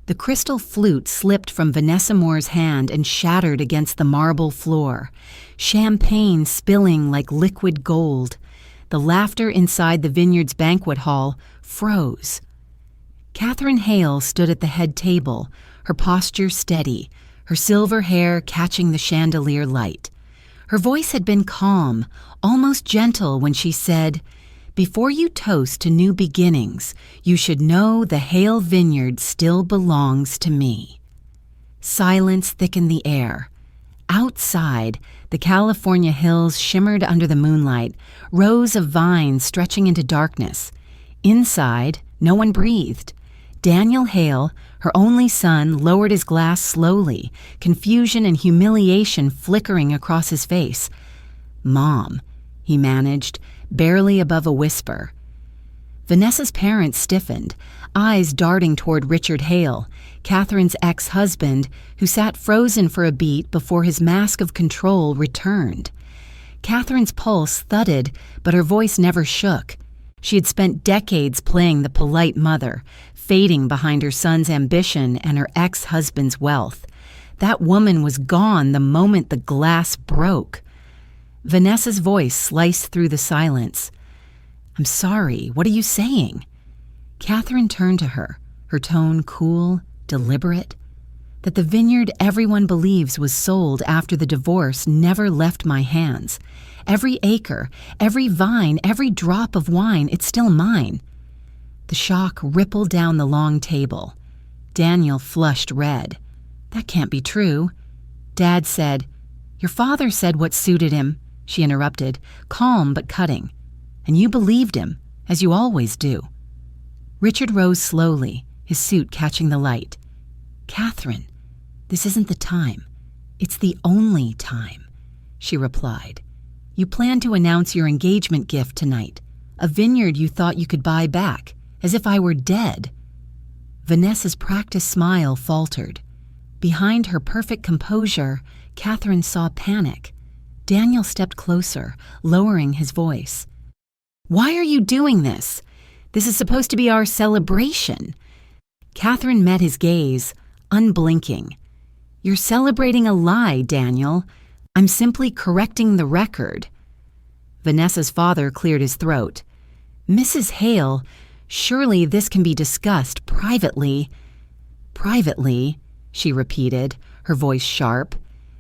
The crystal flute slipped from Vanessa Moore's hand and shattered against the marble floor, champagne spilling like liquid gold. The laughter inside the vineyard's banquet hall froze. Catherine Hale stood at the head table, her posture steady, her silver hair catching the chandelier light. Her voice had been calm, almost gentle when she said, "Before you toast to new beginnings, you should know the Hale Vineyard still belongs to me." Silence thickened the air. Outside, the California hills shimmered under the moonlight, rows of vines stretching into darkness. Inside, no one breathed. Daniel Hale, her only son, lowered his glass slowly, confusion and humiliation flickering across his face. "Mom," he managed, barely above a whisper. Vanessa's parents stiffened, eyes darting toward Richard Hale, Catherine's ex-husband, who sat frozen for a beat before his mask of control returned. Catherine's pulse thudded, but her voice never shook. She had spent decades playing the polite mother, fading behind her son's ambition and her ex-husband's wealth. That woman was gone the moment the glass broke. Vanessa's voice sliced through the silence. "I'm sorry, what are you saying?" Catherine turned to her, her tone cool, deliberate. "That the vineyard everyone believes was sold after the divorce never left my hands. Every acre, every vine, every drop of wine, it's still mine." The shock rippled down the long table. Daniel flushed red. "That can't be true." Dad said, "Your father said what suited him," she interrupted, calm but cutting. "And you believed him, as you always do." Richard rose slowly, his suit catching the light. "Catherine, this isn't the time. It's the only time," she replied. "You planned to announce your engagement gift tonight, a vineyard you thought you could buy back, as if I were dead." Vanessa's practiced smile faltered. Behind her perfect composure, Catherine saw panic. Daniel stepped closer, lowering his voice. "Why are you doing this? This is supposed to be our celebration." Catherine met his gaze, unblinking. "You're celebrating a lie, Daniel. I'm simply correcting the record." Vanessa's father cleared his throat. "Mrs. Hale, surely this can be discussed privately." "Privately," she repeated, her voice sharp.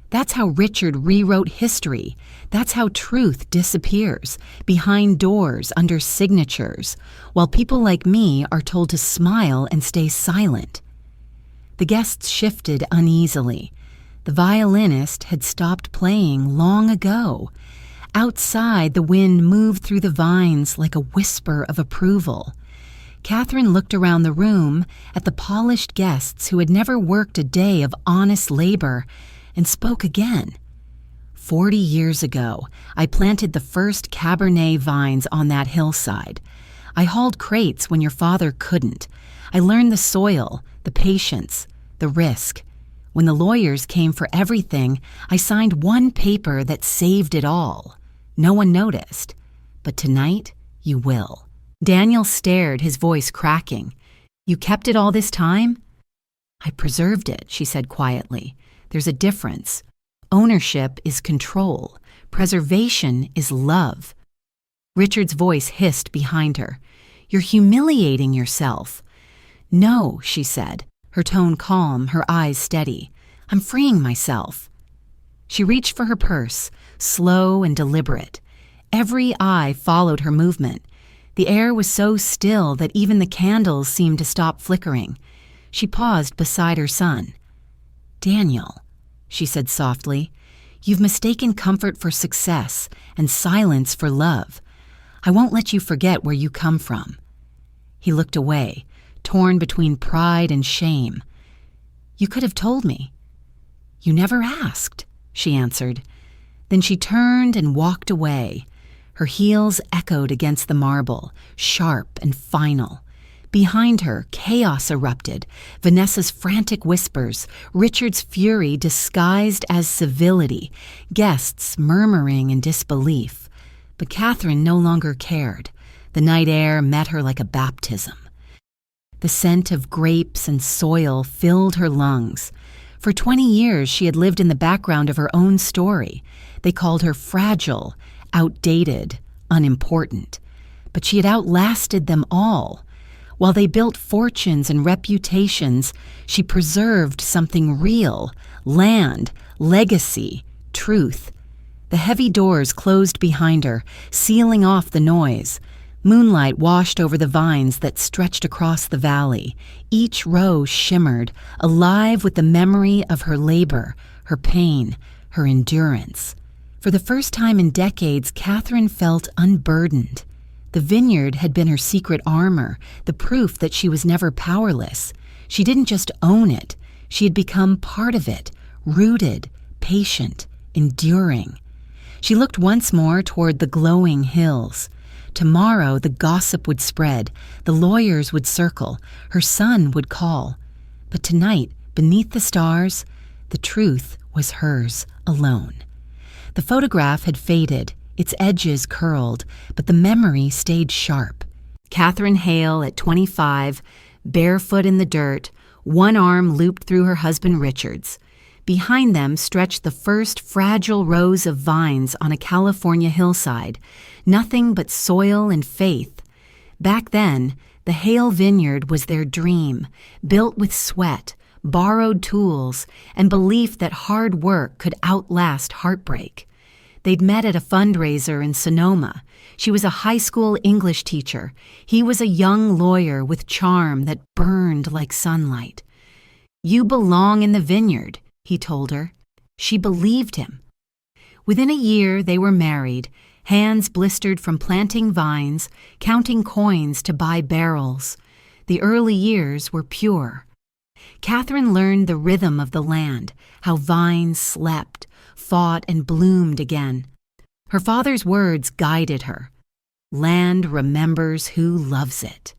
"That's how Richard rewrote history. That's how truth disappears, behind doors, under signatures, while people like me are told to smile and stay silent." The guests shifted uneasily. The violinist had stopped playing long ago. Outside, the wind moved through the vines like a whisper of approval. Catherine looked around the room at the polished guests who had never worked a day of honest labor and spoke again. 40 years ago, I planted the first Cabernet vines on that hillside. I hauled crates when your father couldn't. I learned the soil, the patience, the risk. When the lawyers came for everything, I signed one paper that saved it all. No one noticed. But tonight, you will." Daniel stared, his voice cracking. "You kept it all this time?" "I preserved it," she said quietly. "There's a difference. Ownership is control. Preservation is love." Richard's voice hissed behind her. "You're humiliating yourself." "No," she said, her tone calm, her eyes steady. "I'm freeing myself." She reached for her purse, slow and deliberate. Every eye followed her movement. The air was so still that even the candles seemed to stop flickering. She paused beside her son. "Daniel," she said softly, "you've mistaken comfort for success and silence for love. I won't let you forget where you come from." He looked away, torn between pride and shame. "You could have told me." "You never asked," she answered. Then she turned and walked away. Her heels echoed against the marble, sharp and final. Behind her, chaos erupted, Vanessa's frantic whispers, Richard's fury disguised as civility, guests murmuring in disbelief. But Catherine no longer cared. The night air met her like a baptism. The scent of grapes and soil filled her lungs. For 20 years, she had lived in the background of her own story. They called her fragile, outdated, unimportant. But she had outlasted them all. While they built fortunes and reputations, she preserved something real: land, legacy, truth. The heavy doors closed behind her, sealing off the noise. Moonlight washed over the vines that stretched across the valley. Each row shimmered, alive with the memory of her labor, her pain, her endurance. For the first time in decades, Catherine felt unburdened. The vineyard had been her secret armor, the proof that she was never powerless. She didn't just own it, she had become part of it, rooted, patient, enduring. She looked once more toward the glowing hills. Tomorrow the gossip would spread, the lawyers would circle, her son would call. But tonight, beneath the stars, the truth was hers alone. The photograph had faded, its edges curled, but the memory stayed sharp. Catherine Hale at 25, barefoot in the dirt, one arm looped through her husband Richard's. Behind them stretched the first fragile rows of vines on a California hillside, nothing but soil and faith. Back then, the Hale Vineyard was their dream, built with sweat, borrowed tools, and belief that hard work could outlast heartbreak. They'd met at a fundraiser in Sonoma. She was a high school English teacher. He was a young lawyer with charm that burned like sunlight. "You belong in the vineyard," he told her. She believed him. Within a year, they were married, hands blistered from planting vines, counting coins to buy barrels. The early years were pure. Catherine learned the rhythm of the land, how vines slept, fought, and bloomed again. Her father's words guided her. "Land remembers who loves it."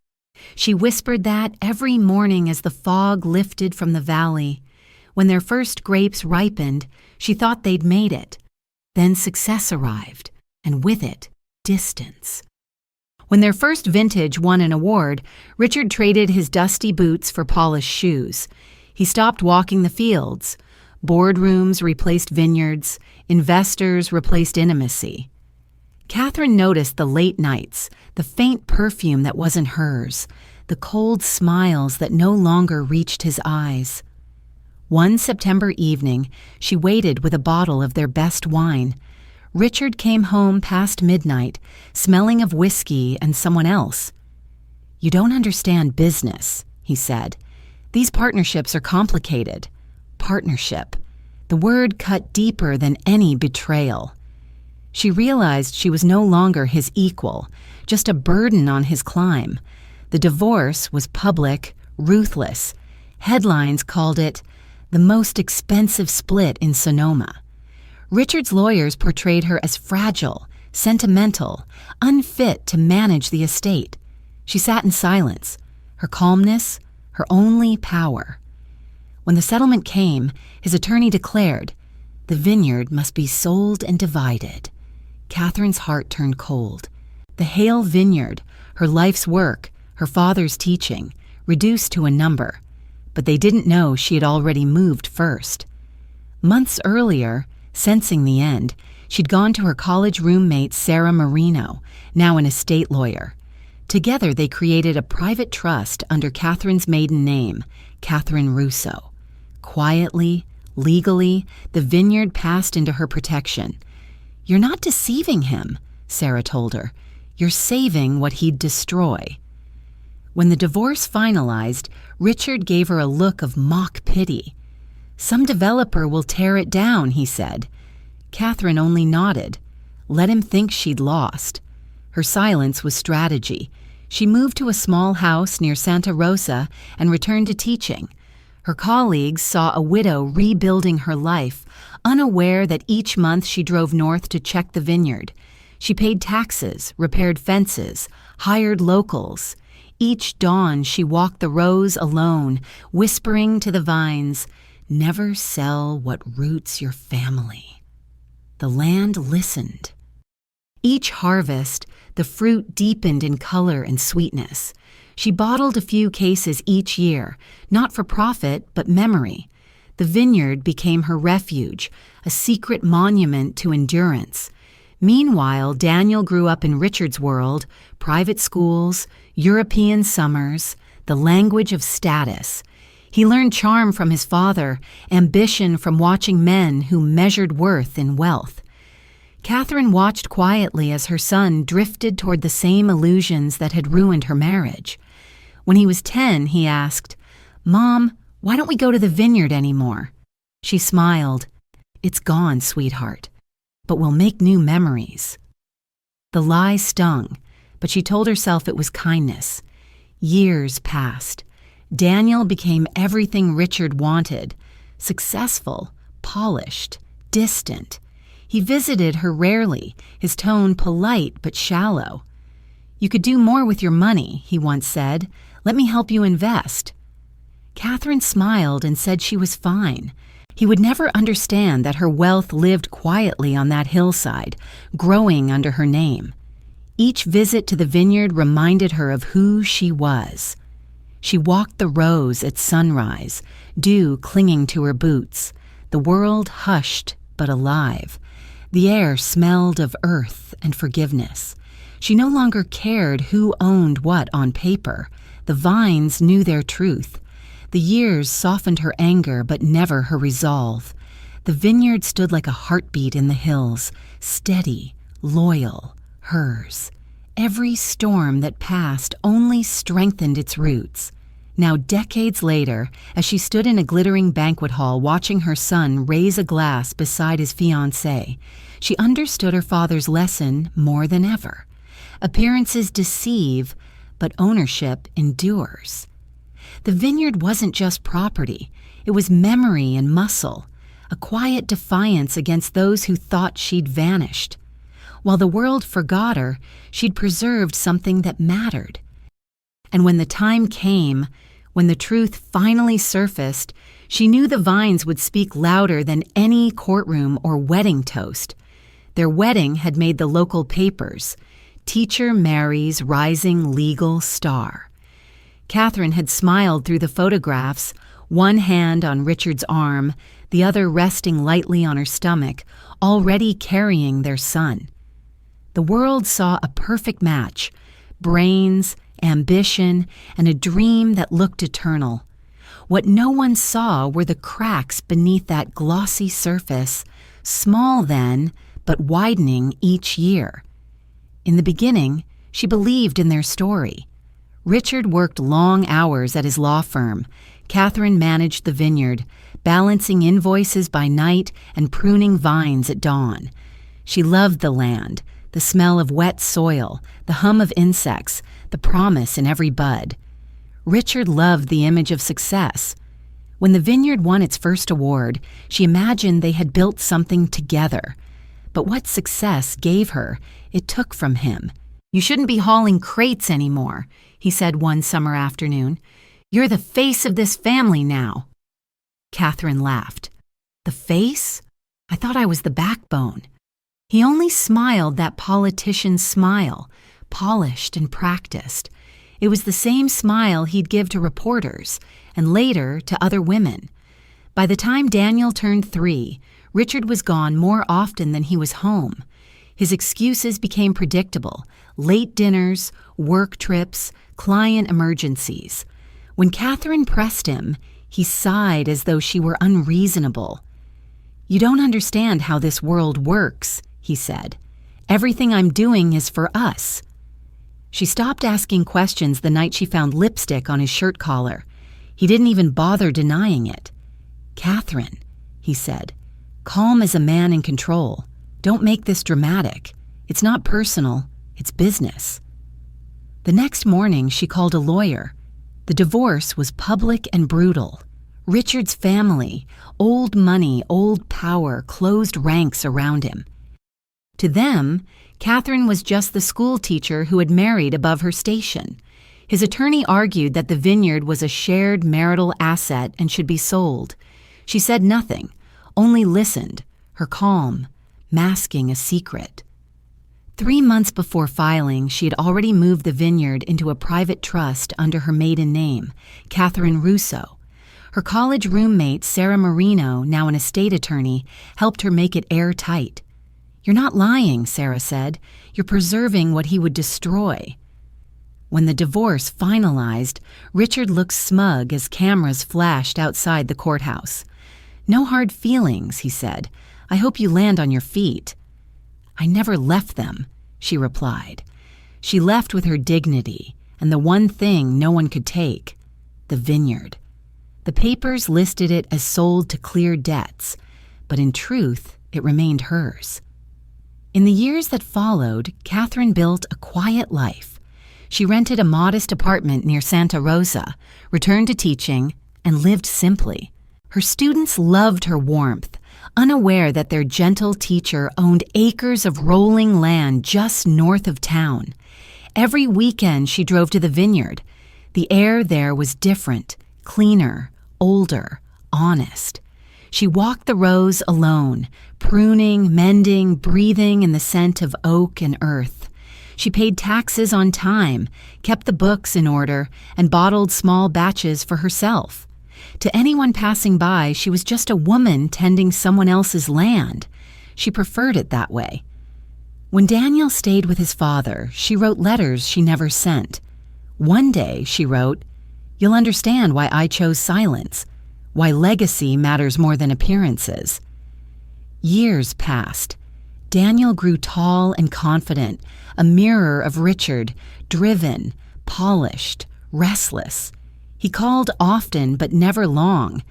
She whispered that every morning as the fog lifted from the valley. When their first grapes ripened, she thought they'd made it. Then success arrived, and with it, distance. When their first vintage won an award, Richard traded his dusty boots for polished shoes. He stopped walking the fields. Boardrooms replaced vineyards. Investors replaced intimacy. Catherine noticed the late nights, the faint perfume that wasn't hers, the cold smiles that no longer reached his eyes. One September evening, she waited with a bottle of their best wine. Richard came home past midnight, smelling of whiskey and someone else. "You don't understand business," he said. "These partnerships are complicated." Partnership. The word cut deeper than any betrayal. She realized she was no longer his equal, just a burden on his climb. The divorce was public, ruthless. Headlines called it the most expensive split in Sonoma. Richard's lawyers portrayed her as fragile, sentimental, unfit to manage the estate. She sat in silence, her calmness, her only power. When the settlement came, his attorney declared, the vineyard must be sold and divided. Catherine's heart turned cold. The Hale Vineyard, her life's work, her father's teaching, reduced to a number. But they didn't know she had already moved first. Months earlier, sensing the end, she'd gone to her college roommate Sarah Marino, now an estate lawyer. Together they created a private trust under Catherine's maiden name, Catherine Russo. Quietly, legally, the vineyard passed into her protection. "You're not deceiving him," Sarah told her. "You're saving what he'd destroy." When the divorce finalized, Richard gave her a look of mock pity. "Some developer will tear it down," he said. Catherine only nodded. Let him think she'd lost. Her silence was strategy. She moved to a small house near Santa Rosa and returned to teaching. Her colleagues saw a widow rebuilding her life, unaware that each month she drove north to check the vineyard. She paid taxes, repaired fences, hired locals. Each dawn she walked the rows alone, whispering to the vines, "Never sell what roots your family." The land listened. Each harvest, the fruit deepened in color and sweetness. She bottled a few cases each year, not for profit, but memory. The vineyard became her refuge, a secret monument to endurance. Meanwhile, Daniel grew up in Richard's world, private schools, European summers, the language of status. He learned charm from his father, ambition from watching men who measured worth in wealth. Catherine watched quietly as her son drifted toward the same illusions that had ruined her marriage. When he was 10, he asked, "Mom, why don't we go to the vineyard anymore?" She smiled. "It's gone, sweetheart, but we'll make new memories." The lie stung, but she told herself it was kindness. Years passed. Daniel became everything Richard wanted: successful, polished, distant. He visited her rarely, his tone polite but shallow. "You could do more with your money," he once said. "Let me help you invest." Catherine smiled and said she was fine. He would never understand that her wealth lived quietly on that hillside, growing under her name. Each visit to the vineyard reminded her of who she was. She walked the rows at sunrise, dew clinging to her boots, the world hushed but alive. The air smelled of earth and forgiveness. She no longer cared who owned what on paper. The vines knew their truth. The years softened her anger but never her resolve. The vineyard stood like a heartbeat in the hills, steady, loyal, hers. Every storm that passed only strengthened its roots. Now, decades later, as she stood in a glittering banquet hall watching her son raise a glass beside his fiancée, she understood her father's lesson more than ever. Appearances deceive, but ownership endures. The vineyard wasn't just property. It was memory and muscle, a quiet defiance against those who thought she'd vanished. While the world forgot her, she'd preserved something that mattered. And when the time came, when the truth finally surfaced, she knew the vines would speak louder than any courtroom or wedding toast. Their wedding had made the local papers. Teacher marries rising legal star. Catherine had smiled through the photographs, one hand on Richard's arm, the other resting lightly on her stomach, already carrying their son. The world saw a perfect match: brains, ambition, and a dream that looked eternal. What no one saw were the cracks beneath that glossy surface, small then, but widening each year. In the beginning, she believed in their story. Richard worked long hours at his law firm. Catherine managed the vineyard, balancing invoices by night and pruning vines at dawn. She loved the land, the smell of wet soil, the hum of insects, the promise in every bud. Richard loved the image of success. When the vineyard won its first award, she imagined they had built something together. But what success gave her, it took from him. "You shouldn't be hauling crates anymore," he said one summer afternoon. "You're the face of this family now." Catherine laughed. "The face? I thought I was the backbone." He only smiled that politician's smile, polished and practiced. It was the same smile he'd give to reporters, and later to other women. By the time Daniel turned 3, Richard was gone more often than he was home. His excuses became predictable: late dinners, work trips, client emergencies. When Catherine pressed him, he sighed as though she were unreasonable. "You don't understand how this world works," he said. "Everything I'm doing is for us." She stopped asking questions the night she found lipstick on his shirt collar. He didn't even bother denying it. "Catherine," he said, calm as a man in control, "don't make this dramatic. It's not personal, it's business." The next morning, she called a lawyer. The divorce was public and brutal. Richard's family, old money, old power, closed ranks around him. To them, Catherine was just the school teacher who had married above her station. His attorney argued that the vineyard was a shared marital asset and should be sold. She said nothing, only listened, her calm, masking a secret. 3 months before filing, she had already moved the vineyard into a private trust under her maiden name, Catherine Russo. Her college roommate, Sarah Marino, now an estate attorney, helped her make it airtight. "You're not lying," Sarah said. "You're preserving what he would destroy." When the divorce finalized, Richard looked smug as cameras flashed outside the courthouse. "No hard feelings," he said. "I hope you land on your feet." "I never left them," she replied. She left with her dignity and the one thing no one could take, the vineyard. The papers listed it as sold to clear debts, but in truth, it remained hers. In the years that followed, Catherine built a quiet life. She rented a modest apartment near Santa Rosa, returned to teaching, and lived simply. Her students loved her warmth, unaware that their gentle teacher owned acres of rolling land just north of town. Every weekend she drove to the vineyard. The air there was different, cleaner, older, honest. She walked the rows alone, pruning, mending, breathing in the scent of oak and earth. She paid taxes on time, kept the books in order, and bottled small batches for herself. To anyone passing by, she was just a woman tending someone else's land. She preferred it that way. When Daniel stayed with his father, she wrote letters she never sent. One day, she wrote, "You'll understand why I chose silence, why legacy matters more than appearances." Years passed. Daniel grew tall and confident, a mirror of Richard, driven, polished, restless. He called often, but never long.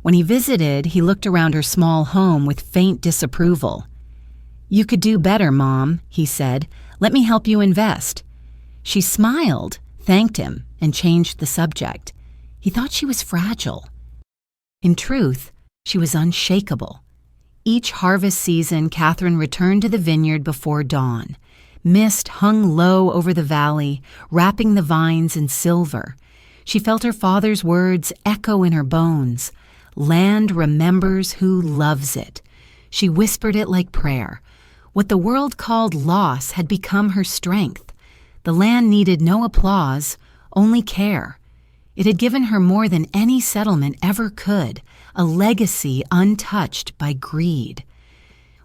When he visited, he looked around her small home with faint disapproval. "You could do better, Mom," he said. "Let me help you invest." She smiled, thanked him, and changed the subject. He thought she was fragile. In truth, she was unshakable. Each harvest season, Catherine returned to the vineyard before dawn. Mist hung low over the valley, wrapping the vines in silver. She felt her father's words echo in her bones. "Land remembers who loves it." She whispered it like prayer. What the world called loss had become her strength. The land needed no applause, only care. It had given her more than any settlement ever could, a legacy untouched by greed.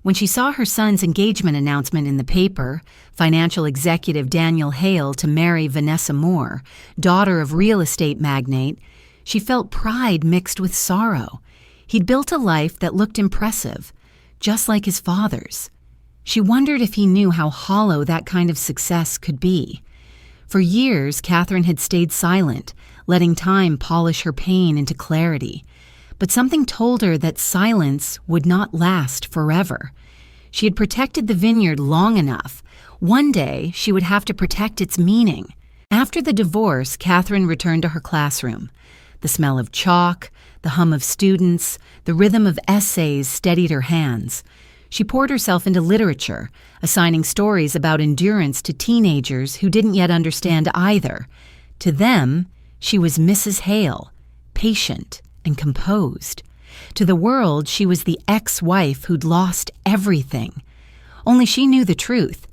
When she saw her son's engagement announcement in the paper, financial executive Daniel Hale to marry Vanessa Moore, daughter of real estate magnate, she felt pride mixed with sorrow. He'd built a life that looked impressive, just like his father's. She wondered if he knew how hollow that kind of success could be. For years, Catherine had stayed silent, letting time polish her pain into clarity. But something told her that silence would not last forever. She had protected the vineyard long enough. One day, she would have to protect its meaning. After the divorce, Catherine returned to her classroom. The smell of chalk, the hum of students, the rhythm of essays steadied her hands. She poured herself into literature, assigning stories about endurance to teenagers who didn't yet understand either. To them, she was Mrs. Hale, patient and composed. To the world, she was the ex-wife who'd lost everything. Only she knew the truth.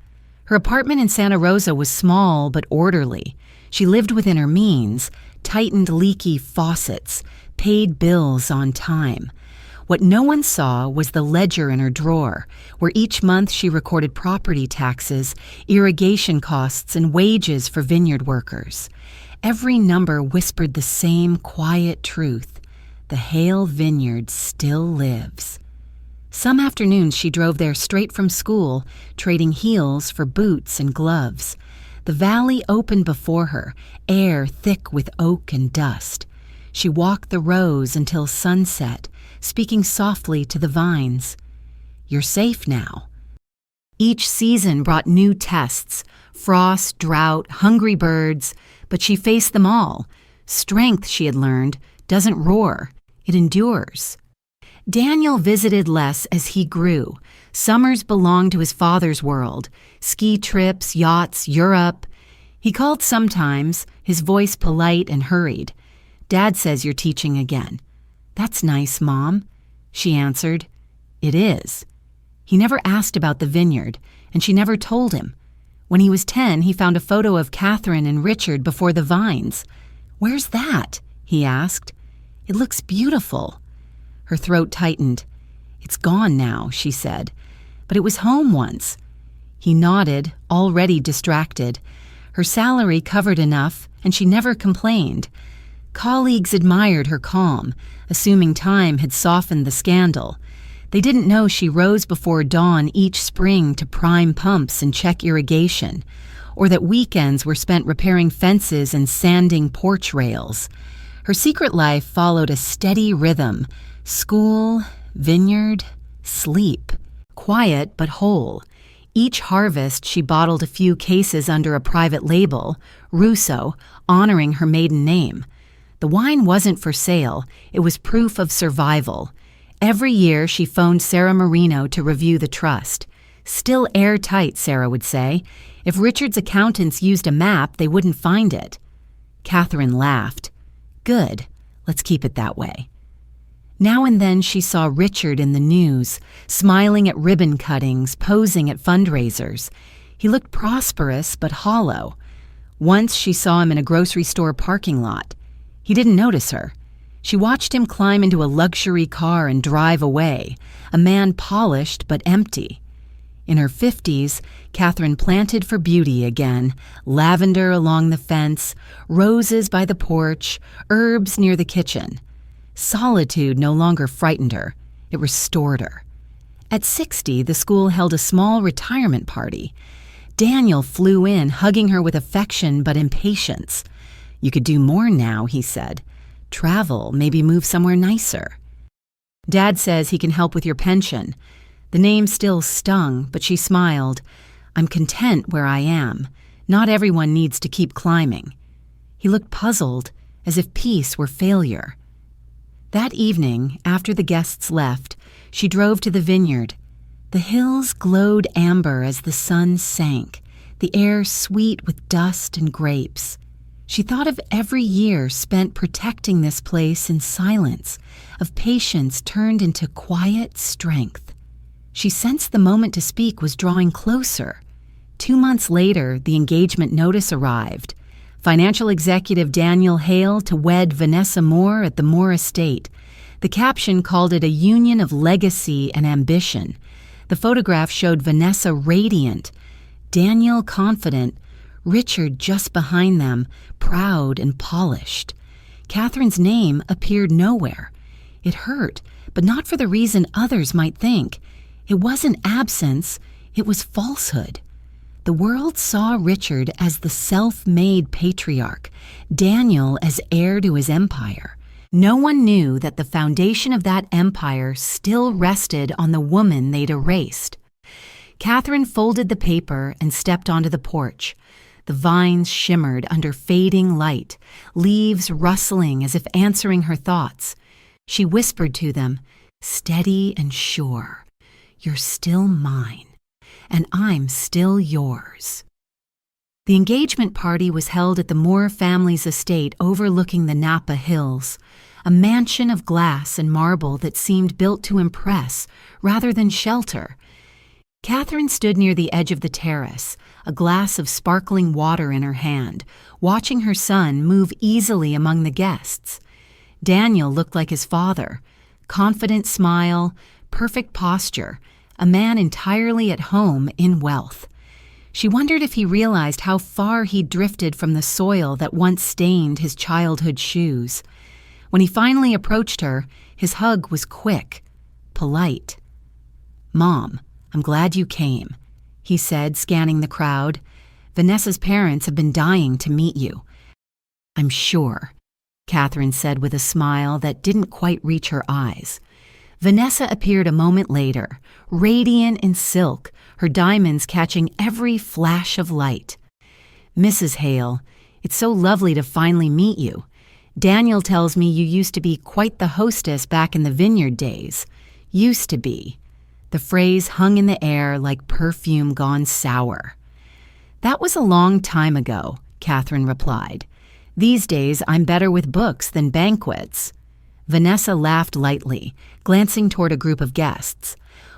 Her apartment in Santa Rosa was small but orderly. She lived within her means, tightened leaky faucets, paid bills on time. What no one saw was the ledger in her drawer, where each month she recorded property taxes, irrigation costs, and wages for vineyard workers. Every number whispered the same quiet truth. The Hale Vineyard still lives. Some afternoons she drove there straight from school, trading heels for boots and gloves. The valley opened before her, air thick with oak and dust. She walked the rows until sunset, speaking softly to the vines. "You're safe now." Each season brought new tests, frost, drought, hungry birds, but she faced them all. Strength, she had learned, doesn't roar. It endures. Daniel visited less as he grew. Summers belonged to his father's world. Ski trips, yachts, Europe. He called sometimes, his voice polite and hurried. "Dad says you're teaching again." "That's nice, Mom," she answered. "It is." He never asked about the vineyard, and she never told him. When he was 10, he found a photo of Catherine and Richard before the vines. "Where's that?" he asked. "It looks beautiful." Her throat tightened. "It's gone now," she said. "But it was home once." He nodded, already distracted. Her salary covered enough, and she never complained. Colleagues admired her calm, assuming time had softened the scandal. They didn't know she rose before dawn each spring to prime pumps and check irrigation, or that weekends were spent repairing fences and sanding porch rails. Her secret life followed a steady rhythm: school, vineyard, sleep. Quiet but whole. Each harvest she bottled a few cases under a private label, Russo, honoring her maiden name. The wine wasn't for sale, it was proof of survival. Every year she phoned Sarah Marino to review the trust. Still airtight, Sarah would say. If Richard's accountants used a map, they wouldn't find it. Catherine laughed. Good, let's keep it that way. Now and then she saw Richard in the news, smiling at ribbon cuttings, posing at fundraisers. He looked prosperous but hollow. Once she saw him in a grocery store parking lot. He didn't notice her. She watched him climb into a luxury car and drive away, a man polished but empty. In her 50s, Catherine planted for beauty again, lavender along the fence, roses by the porch, herbs near the kitchen. Solitude no longer frightened her. It restored her. At 60, the school held a small retirement party. Daniel flew in, hugging her with affection but impatience. "You could do more now," he said. "Travel, maybe move somewhere nicer." "Dad says he can help with your pension." The name still stung, but she smiled. "I'm content where I am. Not everyone needs to keep climbing." He looked puzzled, as if peace were failure. That evening, after the guests left, she drove to the vineyard. The hills glowed amber as the sun sank, the air sweet with dust and grapes. She thought of every year spent protecting this place in silence, of patience turned into quiet strength. She sensed the moment to speak was drawing closer. 2 months later, the engagement notice arrived. Financial executive Daniel Hale to wed Vanessa Moore at the Moore estate. The caption called it a union of legacy and ambition. The photograph showed Vanessa radiant, Daniel confident, Richard just behind them, proud and polished. Catherine's name appeared nowhere. It hurt, but not for the reason others might think. It wasn't absence, it was falsehood. The world saw Richard as the self-made patriarch, Daniel as heir to his empire. No one knew that the foundation of that empire still rested on the woman they'd erased. Catherine folded the paper and stepped onto the porch. The vines shimmered under fading light, leaves rustling as if answering her thoughts. She whispered to them, steady and sure, "You're still mine. And I'm still yours." The engagement party was held at the Moore family's estate overlooking the Napa Hills, a mansion of glass and marble that seemed built to impress rather than shelter. Catherine stood near the edge of the terrace, a glass of sparkling water in her hand, watching her son move easily among the guests. Daniel looked like his father, confident smile, perfect posture, a man entirely at home in wealth. She wondered if he realized how far he'd drifted from the soil that once stained his childhood shoes. When he finally approached her, his hug was quick, polite. "Mom, I'm glad you came," he said, scanning the crowd. "Vanessa's parents have been dying to meet you." "I'm sure," Catherine said with a smile that didn't quite reach her eyes. Vanessa appeared a moment later, radiant in silk, her diamonds catching every flash of light. "Mrs. Hale, it's so lovely to finally meet you. Daniel tells me you used to be quite the hostess back in the vineyard days. Used to be." The phrase hung in the air like perfume gone sour. "That was a long time ago," Catherine replied. "These days I'm better with books than banquets." Vanessa laughed lightly, glancing toward a group of guests.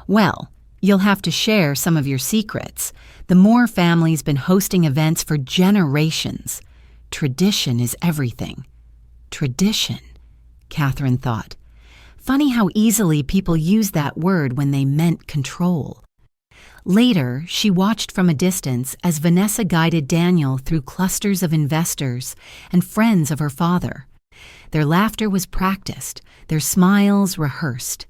"Well, You'll have to share some of your secrets. The Moore family's been hosting events for generations. Tradition is everything. Tradition, Catherine thought. Funny how easily people use that word when they meant control. Later, she watched from a distance as Vanessa guided Daniel through clusters of investors and friends of her father. Their laughter was practiced, their smiles rehearsed.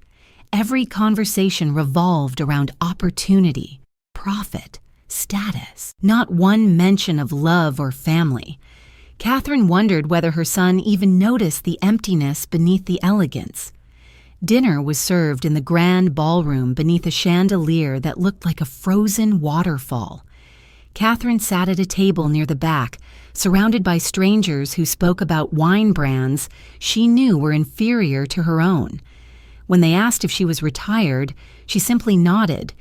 Every conversation revolved around opportunity, profit, status, not one mention of love or family. Catherine wondered whether her son even noticed the emptiness beneath the elegance. Dinner was served in the grand ballroom beneath a chandelier that looked like a frozen waterfall. Catherine sat at a table near the back, surrounded by strangers who spoke about wine brands she knew were inferior to her own. When they asked if she was retired, she simply nodded.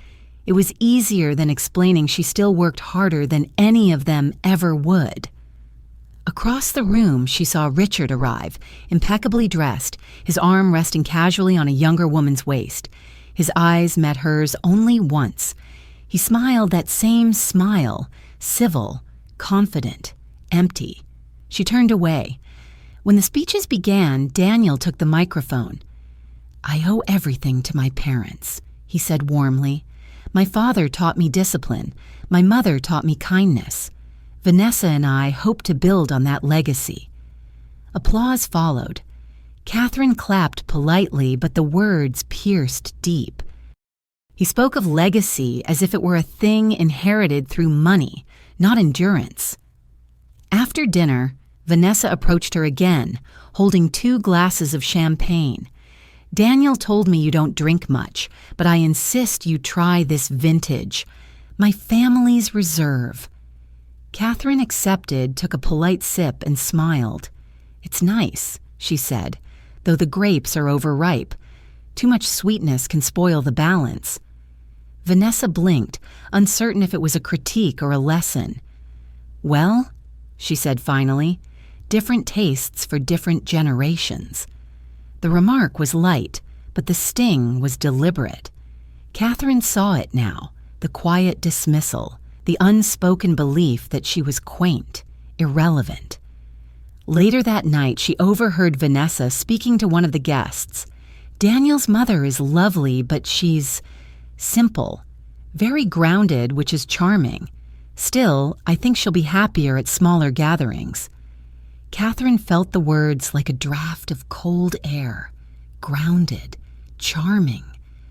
It was easier than explaining she still worked harder than any of them ever would. Across the room, she saw Richard arrive, impeccably dressed, his arm resting casually on a younger woman's waist. His eyes met hers only once. He smiled that same smile, civil, confident, empty. She turned away. When the speeches began, Daniel took the microphone. "I owe everything to my parents," he said warmly. "My father taught me discipline. My mother taught me kindness. Vanessa and I hope to build on that legacy." Applause followed. Catherine clapped politely, but the words pierced deep. He spoke of legacy as if it were a thing inherited through money, not endurance. After dinner, Vanessa approached her again, holding 2 glasses of champagne. "Daniel told me you don't drink much, but I insist you try this vintage. My family's reserve." Catherine accepted, took a polite sip, and smiled. "It's nice," she said, "though the grapes are overripe. Too much sweetness can spoil the balance." Vanessa blinked, uncertain if it was a critique or a lesson. "Well," she said finally, "different tastes for different generations." The remark was light, but the sting was deliberate. Catherine saw it now, the quiet dismissal, the unspoken belief that she was quaint, irrelevant. Later that night, she overheard Vanessa speaking to one of the guests. "Daniel's mother is lovely, but she's simple, very grounded, which is charming. Still, I think she'll be happier at smaller gatherings." Catherine felt the words like a draft of cold air. Grounded, charming,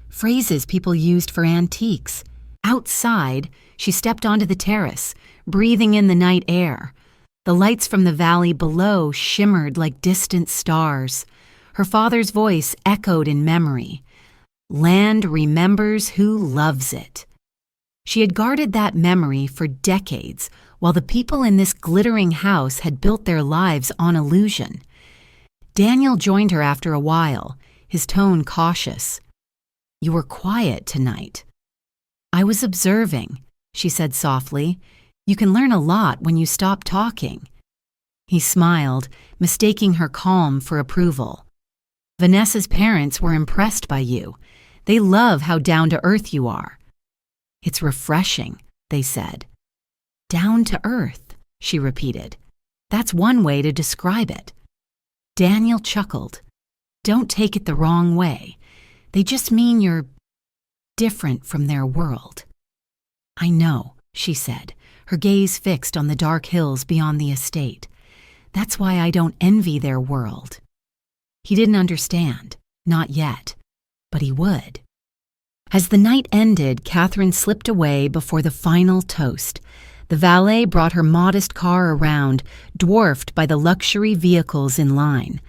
phrases people used for antiques. Outside, she stepped onto the terrace, breathing in the night air. The lights from the valley below shimmered like distant stars. Her father's voice echoed in memory. "Land remembers who loves it." She had guarded that memory for decades, while the people in this glittering house had built their lives on illusion. Daniel joined her after a while, his tone cautious. "You were quiet tonight." "I was observing," she said softly. "You can learn a lot when you stop talking." He smiled, mistaking her calm for approval. "Vanessa's parents were impressed by you. They love how down-to-earth you are." "It's refreshing," they said. "Down to earth," she repeated. "That's one way to describe it." Daniel chuckled. "Don't take it the wrong way. They just mean you're different from their world." "I know," she said, her gaze fixed on the dark hills beyond the estate. "That's why I don't envy their world." He didn't understand, not yet, but he would. As the night ended, Catherine slipped away before the final toast. The valet brought her modest car around, dwarfed by the luxury vehicles in line.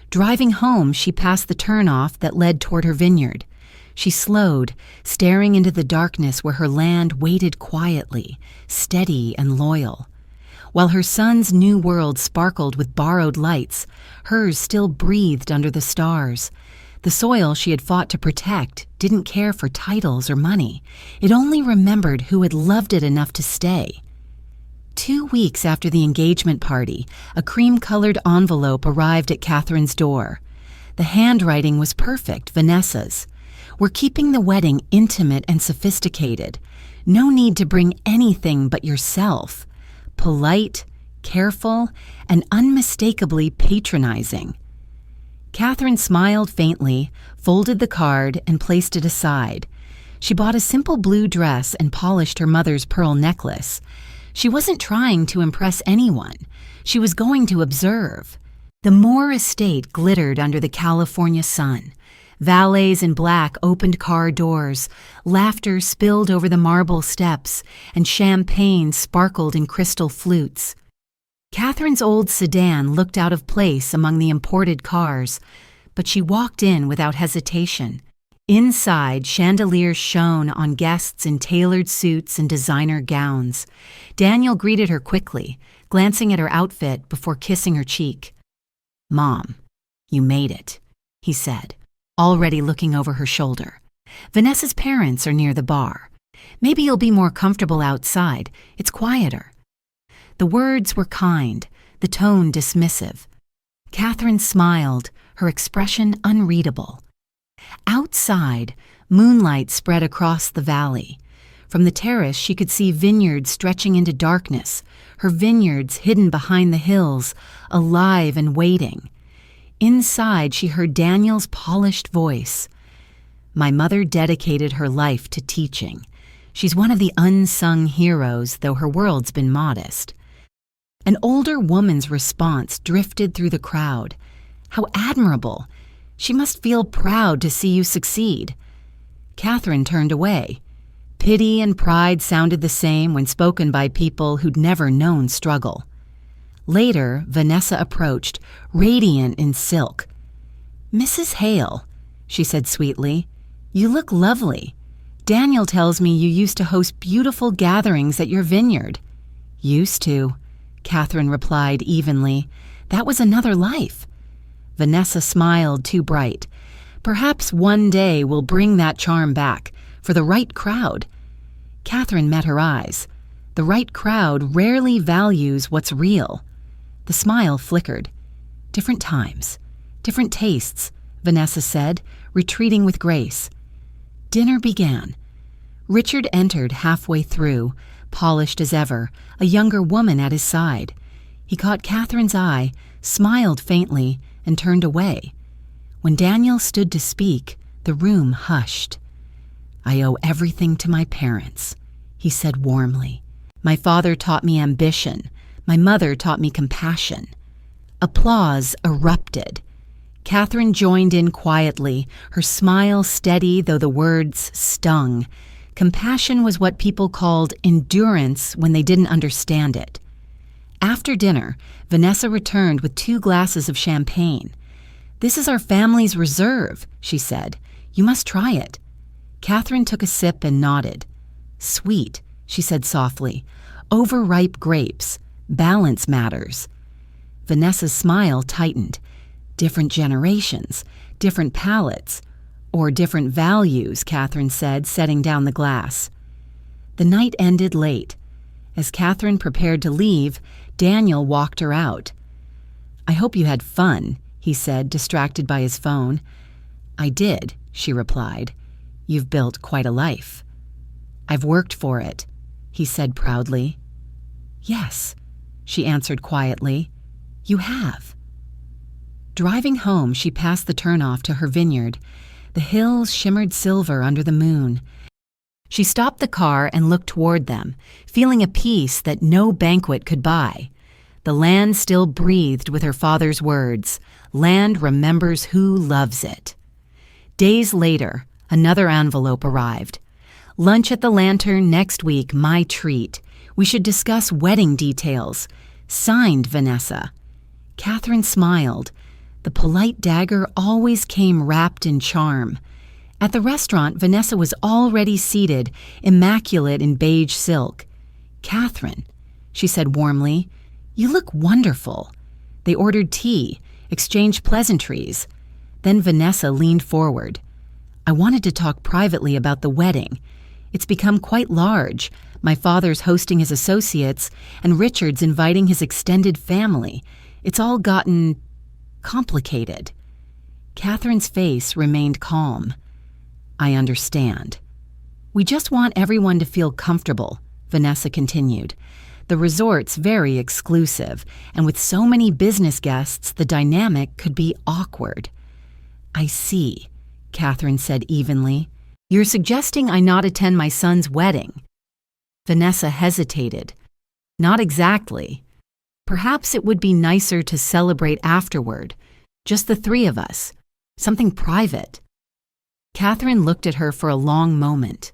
Driving home, she passed the turnoff that led toward her vineyard. She slowed, staring into the darkness where her land waited quietly, steady and loyal. While her son's new world sparkled with borrowed lights, hers still breathed under the stars. The soil she had fought to protect didn't care for titles or money. It only remembered who had loved it enough to stay. 2 weeks after the engagement party, a cream-colored envelope arrived at Catherine's door. The handwriting was perfect, Vanessa's. We're keeping the wedding intimate and sophisticated. No need to bring anything but yourself. Polite, careful, and unmistakably patronizing." Catherine smiled faintly, folded the card, and placed it aside. She bought a simple blue dress and polished her mother's pearl necklace. She wasn't trying to impress anyone. She was going to observe. The Moore estate glittered under the California sun. Valets in black opened car doors, laughter spilled over the marble steps, and champagne sparkled in crystal flutes. Catherine's old sedan looked out of place among the imported cars, but she walked in without hesitation. Inside, chandeliers shone on guests in tailored suits and designer gowns. Daniel greeted her quickly, glancing at her outfit before kissing her cheek. "Mom, you made it," he said, already looking over her shoulder. "Vanessa's parents are near the bar. Maybe you'll be more comfortable outside. It's quieter." The words were kind, the tone dismissive. Catherine smiled, her expression unreadable. Outside, moonlight spread across the valley. From the terrace, she could see vineyards stretching into darkness, her vineyards hidden behind the hills, alive and waiting. Inside, she heard Daniel's polished voice. "My mother dedicated her life to teaching. She's one of the unsung heroes, though her world's been modest." An older woman's response drifted through the crowd. "How admirable! She must feel proud to see you succeed." Catherine turned away. Pity and pride sounded the same when spoken by people who'd never known struggle. Later, Vanessa approached, radiant in silk. "Mrs. Hale," she said sweetly, "you look lovely. Daniel tells me you used to host beautiful gatherings at your vineyard." "Used to," Catherine replied evenly. "That was another life." Vanessa smiled too bright. "Perhaps one day we'll bring that charm back, for the right crowd." Catherine met her eyes. The right crowd rarely values what's real. The smile flickered. "Different times, different tastes," Vanessa said, retreating with grace. Dinner began. Richard entered halfway through, polished as ever, a younger woman at his side. He caught Catherine's eye, smiled faintly, and turned away. When Daniel stood to speak, the room hushed. "I owe everything to my parents," he said warmly. "My father taught me ambition. My mother taught me compassion." Applause erupted. Catherine joined in quietly, her smile steady though the words stung. Compassion was what people called endurance when they didn't understand it. After dinner, Vanessa returned with 2 glasses of champagne. "This is our family's reserve," she said. "You must try it." Catherine took a sip and nodded. "Sweet," she said softly. "Overripe grapes. Balance matters." Vanessa's smile tightened. "Different generations, different palates, or different values," Catherine said, setting down the glass. The night ended late. As Catherine prepared to leave, Daniel walked her out. "I hope you had fun," he said, distracted by his phone. "I did," she replied. "You've built quite a life." "I've worked for it," he said proudly. "Yes," she answered quietly. "You have." Driving home, she passed the turnoff to her vineyard. The hills shimmered silver under the moon. She stopped the car and looked toward them, feeling a peace that no banquet could buy. The land still breathed with her father's words, "Land remembers who loves it." Days later, another envelope arrived. "Lunch at the Lantern next week, my treat. We should discuss wedding details. Signed, Vanessa." Catherine smiled. The polite dagger always came wrapped in charm. At the restaurant, Vanessa was already seated, immaculate in beige silk. "Catherine," she said warmly, "you look wonderful." They ordered tea, exchanged pleasantries. Then Vanessa leaned forward. "I wanted to talk privately about the wedding. It's become quite large. My father's hosting his associates, and Richard's inviting his extended family. It's all gotten complicated." Catherine's face remained calm. I understand. We just want everyone to feel comfortable, Vanessa continued. The resort's very exclusive, and with so many business guests, the dynamic could be awkward. I see, Catherine said evenly. You're suggesting I not attend my son's wedding. Vanessa hesitated. Not exactly. Perhaps it would be nicer to celebrate afterward, just the three of us, something private. Catherine looked at her for a long moment.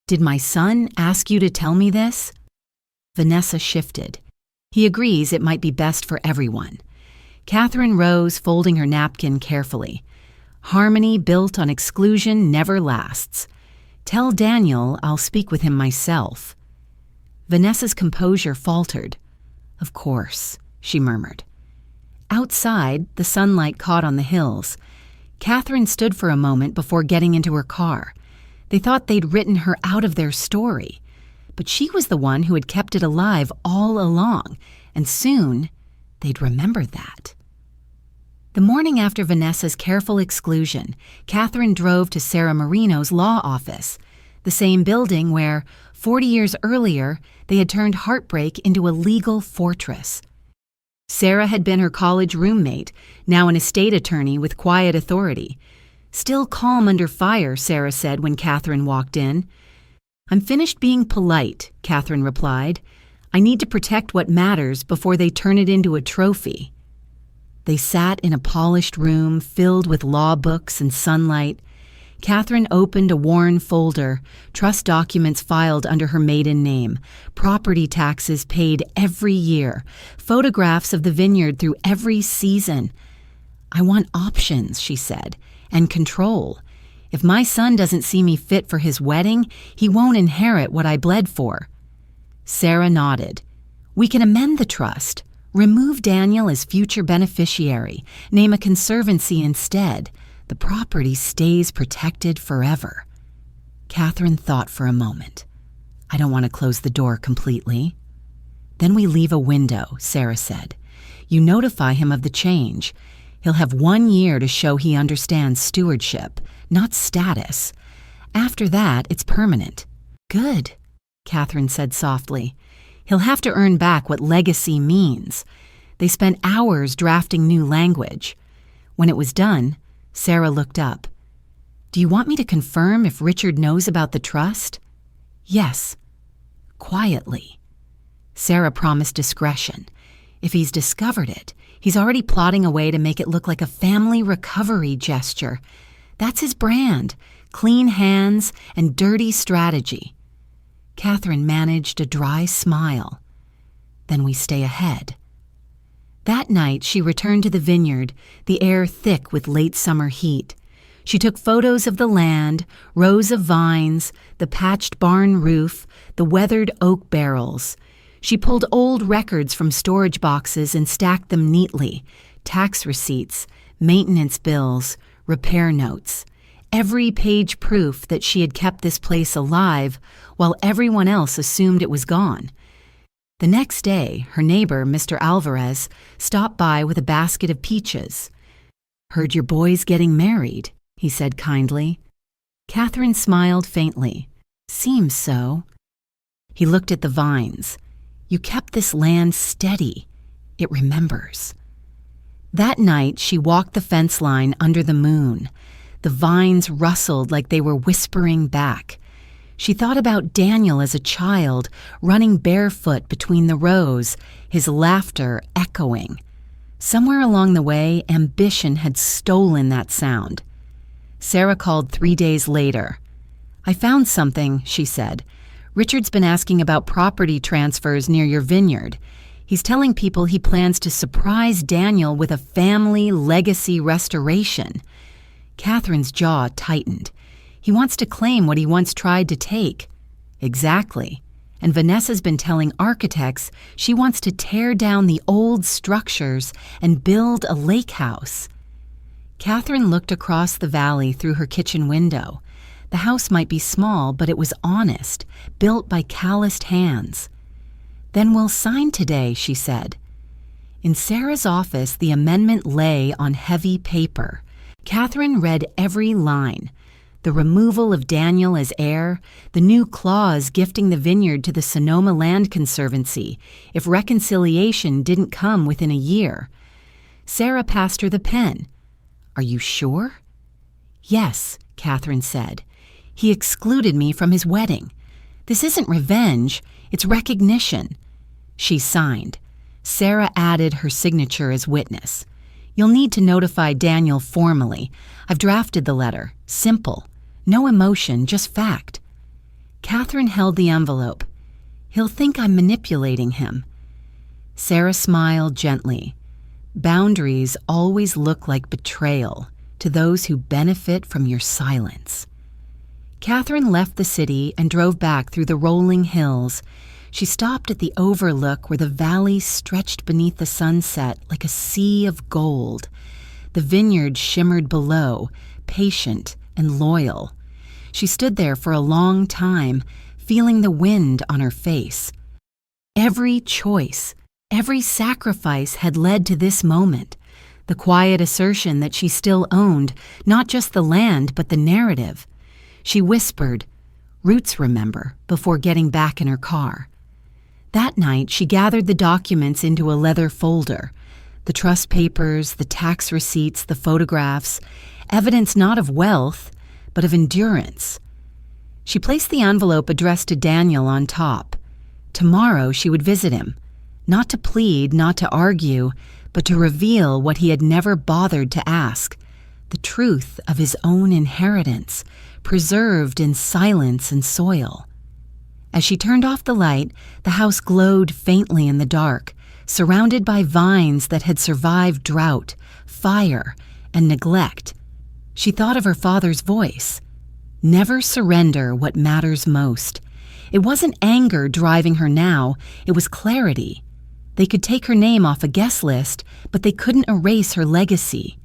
Did my son ask you to tell me this? Vanessa shifted. He agrees it might be best for everyone. Catherine rose, folding her napkin carefully. Harmony built on exclusion never lasts. Tell Daniel I'll speak with him myself. Vanessa's composure faltered. Of course, she murmured. Outside, the sunlight caught on the hills. Catherine stood for a moment before getting into her car. They thought they'd written her out of their story. But she was the one who had kept it alive all along, and soon they'd remember that. The morning after Vanessa's careful exclusion, Catherine drove to Sarah Marino's law office, the same building where, 40 years earlier, they had turned heartbreak into a legal fortress. Sarah had been her college roommate, now an estate attorney with quiet authority. Still calm under fire, Sarah said when Catherine walked in. I'm finished being polite, Catherine replied. I need to protect what matters before they turn it into a trophy. They sat in a polished room filled with law books and sunlight. Catherine opened a worn folder, trust documents filed under her maiden name, property taxes paid every year, photographs of the vineyard through every season. I want options, she said, and control. If my son doesn't see me fit for his wedding, he won't inherit what I bled for. Sarah nodded. We can amend the trust. Remove Daniel as future beneficiary. Name a conservancy instead. The property stays protected forever. Catherine thought for a moment. I don't want to close the door completely. Then we leave a window, Sarah said. You notify him of the change. He'll have 1 year to show he understands stewardship, not status. After that, it's permanent. Good, Catherine said softly. He'll have to earn back what legacy means. They spent hours drafting new language. When it was done, Sarah looked up. Do you want me to confirm if Richard knows about the trust? Yes. Quietly. Sarah promised discretion. If he's discovered it, he's already plotting a way to make it look like a family recovery gesture. That's his brand, clean hands and dirty strategy. Catherine managed a dry smile. Then we stay ahead. That night, she returned to the vineyard, the air thick with late summer heat. She took photos of the land, rows of vines, the patched barn roof, the weathered oak barrels. She pulled old records from storage boxes and stacked them neatly, tax receipts, maintenance bills, repair notes. Every page proof that she had kept this place alive while everyone else assumed it was gone. The next day, her neighbor, Mr. Alvarez, stopped by with a basket of peaches. Heard your boy's getting married, he said kindly. Catherine smiled faintly. Seems so. He looked at the vines. You kept this land steady. It remembers. That night, she walked the fence line under the moon. The vines rustled like they were whispering back. She thought about Daniel as a child, running barefoot between the rows, his laughter echoing. Somewhere along the way, ambition had stolen that sound. Sarah called 3 days later. I found something, she said. Richard's been asking about property transfers near your vineyard. He's telling people he plans to surprise Daniel with a family legacy restoration. Catherine's jaw tightened. He wants to claim what he once tried to take. Exactly. And Vanessa's been telling architects she wants to tear down the old structures and build a lake house. Catherine looked across the valley through her kitchen window. The house might be small, but it was honest, built by calloused hands. Then we'll sign today, she said. In Sarah's office, the amendment lay on heavy paper. Catherine read every line. The removal of Daniel as heir, the new clause gifting the vineyard to the Sonoma Land Conservancy if reconciliation didn't come within a year. Sarah passed her the pen. "Are you sure?" "Yes," Catherine said. "He excluded me from his wedding. This isn't revenge, it's recognition." She signed. Sarah added her signature as witness. "You'll need to notify Daniel formally. I've drafted the letter. Simple. No emotion, just fact." Catherine held the envelope. "He'll think I'm manipulating him." Sarah smiled gently. Boundaries always look like betrayal to those who benefit from your silence. Catherine left the city and drove back through the rolling hills. She stopped at the overlook where the valley stretched beneath the sunset like a sea of gold. The vineyard shimmered below, patient and loyal. She stood there for a long time, feeling the wind on her face. Every choice, every sacrifice had led to this moment, the quiet assertion that she still owned not just the land but the narrative. She whispered, "Roots remember," before getting back in her car. That night, she gathered the documents into a leather folder. The trust papers, the tax receipts, the photographs, evidence not of wealth, but of endurance. She placed the envelope addressed to Daniel on top. Tomorrow she would visit him, not to plead, not to argue, but to reveal what he had never bothered to ask, the truth of his own inheritance, preserved in silence and soil. As she turned off the light, the house glowed faintly in the dark, surrounded by vines that had survived drought, fire, and neglect. She thought of her father's voice. Never surrender what matters most. It wasn't anger driving her now, it was clarity. They could take her name off a guest list, but they couldn't erase her legacy.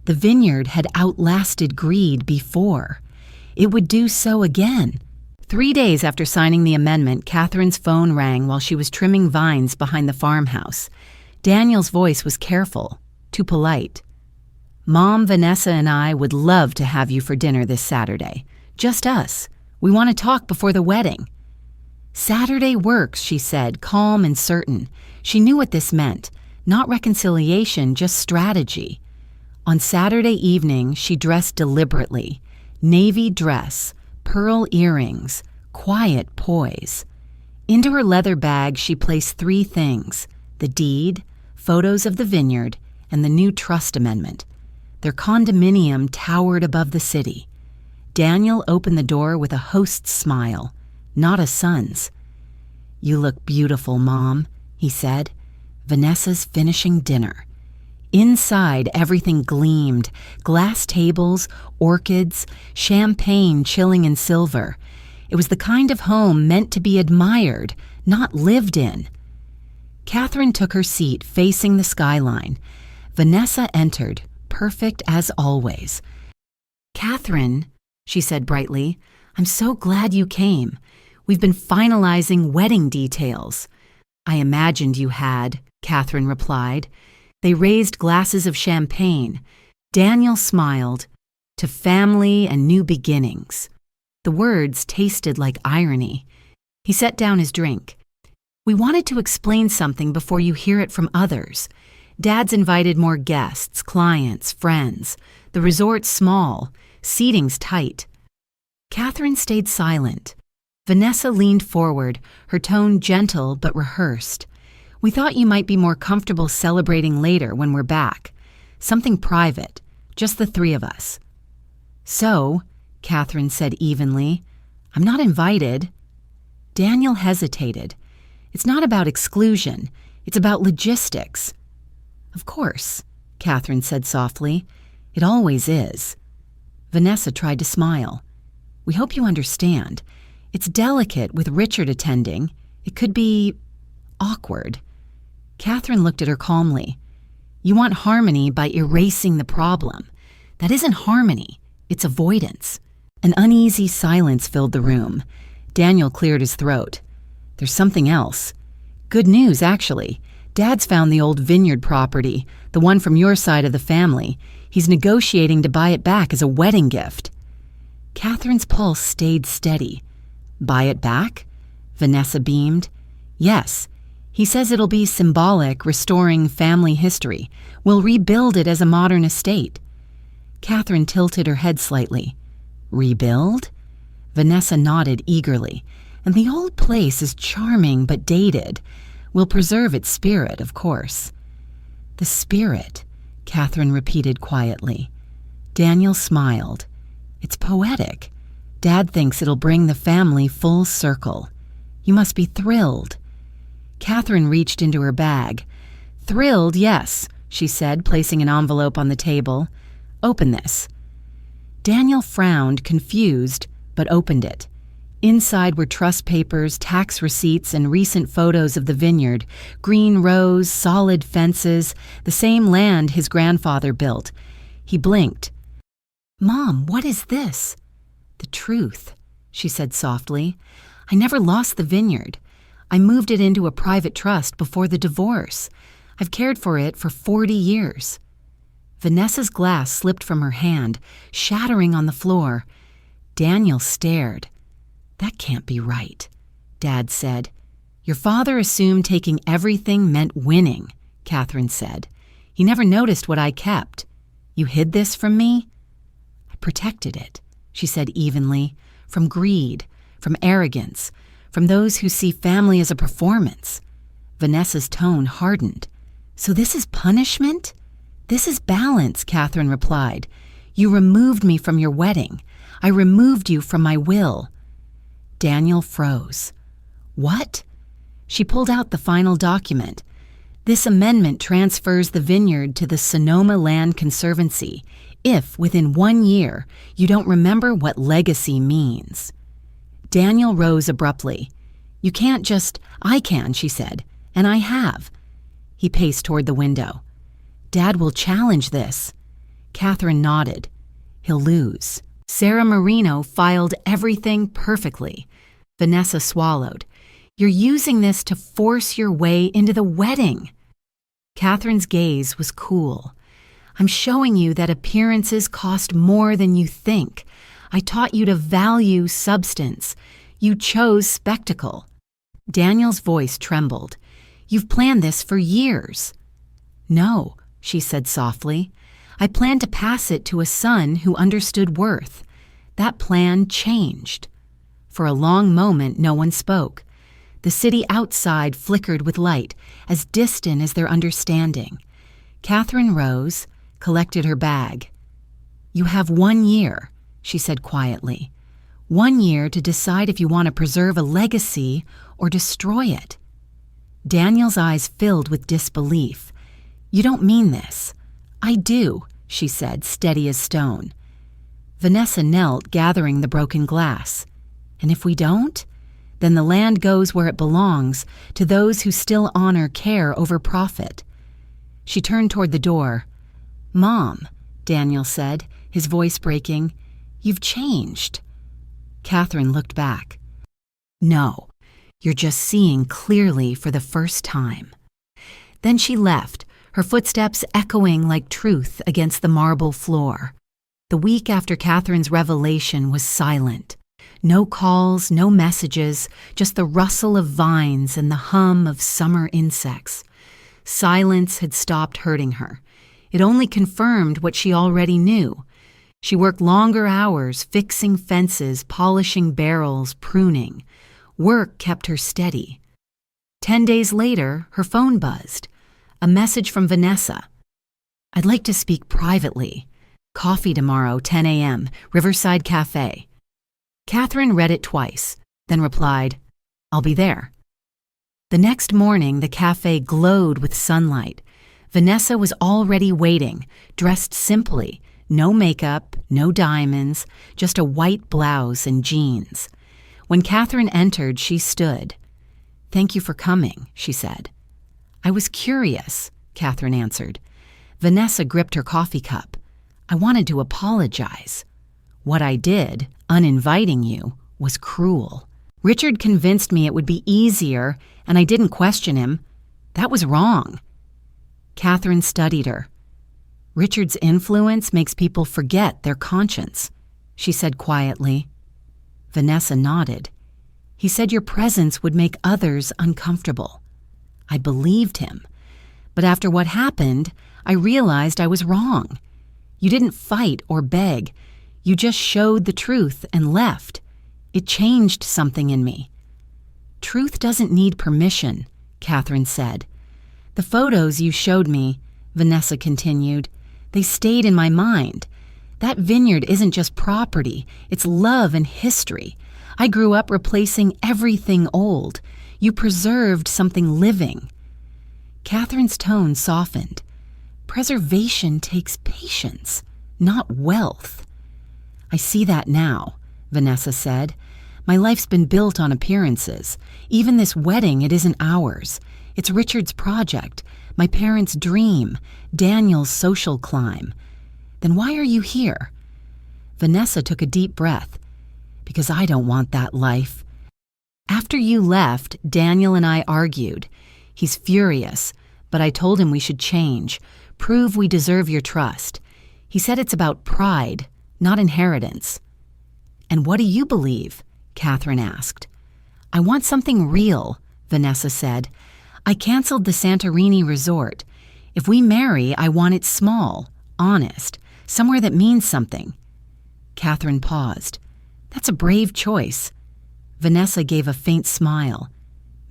The vineyard had outlasted greed before. It would do so again. 3 days after signing the amendment, Catherine's phone rang while she was trimming vines behind the farmhouse. Daniel's voice was careful, too polite. "Mom, Vanessa, and I would love to have you for dinner this Saturday. Just us. We want to talk before the wedding." "Saturday works," she said, calm and certain. She knew what this meant. Not reconciliation, just strategy. On Saturday evening, she dressed deliberately. Navy dress, pearl earrings, quiet poise. Into her leather bag, she placed 3 things: the deed, photos of the vineyard, and the new trust amendment. Their condominium towered above the city. Daniel opened the door with a host's smile, not a son's. "You look beautiful, Mom," he said. "Vanessa's finishing dinner." Inside, everything gleamed: glass tables, orchids, champagne chilling in silver. It was the kind of home meant to be admired, not lived in. Catherine took her seat facing the skyline. Vanessa entered, perfect as always. "Catherine," she said brightly, "I'm so glad you came. We've been finalizing wedding details." "I imagined you had," Catherine replied. They raised glasses of champagne. Daniel smiled. "To family and new beginnings." The words tasted like irony. He set down his drink. "We wanted to explain something before you hear it from others. Dad's invited more guests, clients, friends. The resort's small. Seating's tight." Catherine stayed silent. Vanessa leaned forward, her tone gentle but rehearsed. "We thought you might be more comfortable celebrating later when we're back. Something private, just the 3 of us." "So," Catherine said evenly, "I'm not invited." Daniel hesitated. "It's not about exclusion. It's about logistics." "Of course," Catherine said softly. "It always is." Vanessa tried to smile. "We hope you understand. It's delicate with Richard attending. It could be awkward." Catherine looked at her calmly. "You want harmony by erasing the problem. That isn't harmony. It's avoidance." An uneasy silence filled the room. Daniel cleared his throat. "There's something else. Good news, actually. Dad's found the old vineyard property, the one from your side of the family. He's negotiating to buy it back as a wedding gift." Catherine's pulse stayed steady. Buy it back? Vanessa beamed. Yes. He says it'll be symbolic, restoring family history. We'll rebuild it as a modern estate. Catherine tilted her head slightly. Rebuild? Vanessa nodded eagerly. And the old place is charming but dated. We'll preserve its spirit, of course. The spirit, Catherine repeated quietly. Daniel smiled. It's poetic. Dad thinks it'll bring the family full circle. You must be thrilled. Catherine reached into her bag. Thrilled, yes, she said, placing an envelope on the table. Open this. Daniel frowned, confused, but opened it. Inside were trust papers, tax receipts, and recent photos of the vineyard. Green rows, solid fences, the same land his grandfather built. He blinked. Mom, what is this? The truth, she said softly. I never lost the vineyard. I moved it into a private trust before the divorce. I've cared for it for 40 years. Vanessa's glass slipped from her hand, shattering on the floor. Daniel stared. That can't be right, Dad said. Your father assumed taking everything meant winning, Catherine said. He never noticed what I kept. You hid this from me? I protected it, she said evenly, from greed, from arrogance, from those who see family as a performance. Vanessa's tone hardened. So this is punishment? This is balance, Catherine replied. You removed me from your wedding. I removed you from my will. Daniel froze. What? She pulled out the final document. This amendment transfers the vineyard to the Sonoma Land Conservancy if, within 1 year, you don't remember what legacy means. Daniel rose abruptly. You can't just... I can, she said, and I have. He paced toward the window. Dad will challenge this. Catherine nodded. He'll lose. Sarah Marino filed everything perfectly. Vanessa swallowed. You're using this to force your way into the wedding. Catherine's gaze was cool. I'm showing you that appearances cost more than you think. I taught you to value substance. You chose spectacle. Daniel's voice trembled. You've planned this for years. No, she said softly. I planned to pass it to a son who understood worth. That plan changed. For a long moment, no one spoke. The city outside flickered with light, as distant as their understanding. Catherine rose, collected her bag. You have 1 year, she said quietly. 1 year to decide if you want to preserve a legacy or destroy it. Daniel's eyes filled with disbelief. You don't mean this. I do, she said, steady as stone. Vanessa knelt, gathering the broken glass. And if we don't? Then the land goes where it belongs, to those who still honor care over profit. She turned toward the door. Mom, Daniel said, his voice breaking, you've changed. Catherine looked back. No, you're just seeing clearly for the first time. Then she left, her footsteps echoing like truth against the marble floor. The week after Catherine's revelation was silent. No calls, no messages, just the rustle of vines and the hum of summer insects. Silence had stopped hurting her. It only confirmed what she already knew. She worked longer hours fixing fences, polishing barrels, pruning. Work kept her steady. 10 days later, her phone buzzed. A message from Vanessa. I'd like to speak privately. Coffee tomorrow, 10 a.m., Riverside Cafe. Catherine read it twice, then replied, I'll be there. The next morning, the cafe glowed with sunlight. Vanessa was already waiting, dressed simply, no makeup, no diamonds, just a white blouse and jeans. When Catherine entered, she stood. Thank you for coming, she said. I was curious, Catherine answered. Vanessa gripped her coffee cup. I wanted to apologize. What I did, uninviting you, was cruel. Richard convinced me it would be easier, and I didn't question him. That was wrong. Catherine studied her. Richard's influence makes people forget their conscience. she said quietly. Vanessa nodded. He said your presence would make others uncomfortable. I believed him. But after what happened, I realized I was wrong. You didn't fight or beg. You just showed the truth and left. It changed something in me. Truth doesn't need permission, Catherine said. The photos you showed me, Vanessa continued, they stayed in my mind. That vineyard isn't just property, it's love and history. I grew up replacing everything old. You preserved something living. Catherine's tone softened. Preservation takes patience, not wealth. I see that now, Vanessa said. My life's been built on appearances. Even this wedding, it isn't ours. It's Richard's project, my parents' dream, Daniel's social climb. Then why are you here? Vanessa took a deep breath. Because I don't want that life. After you left, Daniel and I argued. He's furious, but I told him we should change, prove we deserve your trust. He said it's about pride, not inheritance. And what do you believe? Catherine asked. I want something real, Vanessa said. I canceled the Santorini resort. If we marry, I want it small, honest, somewhere that means something. Catherine paused. That's a brave choice. Vanessa gave a faint smile.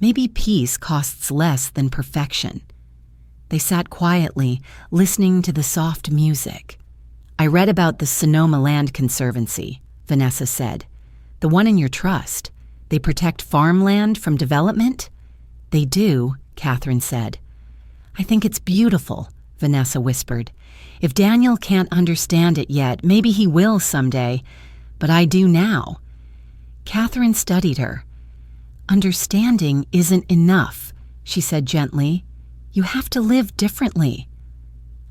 Maybe peace costs less than perfection. They sat quietly, listening to the soft music. I read about the Sonoma Land Conservancy, Vanessa said. The one in your trust. They protect farmland from development? They do, Catherine said. I think it's beautiful, Vanessa whispered. If Daniel can't understand it yet, maybe he will someday, but I do now. Catherine studied her. Understanding isn't enough, she said gently. You have to live differently.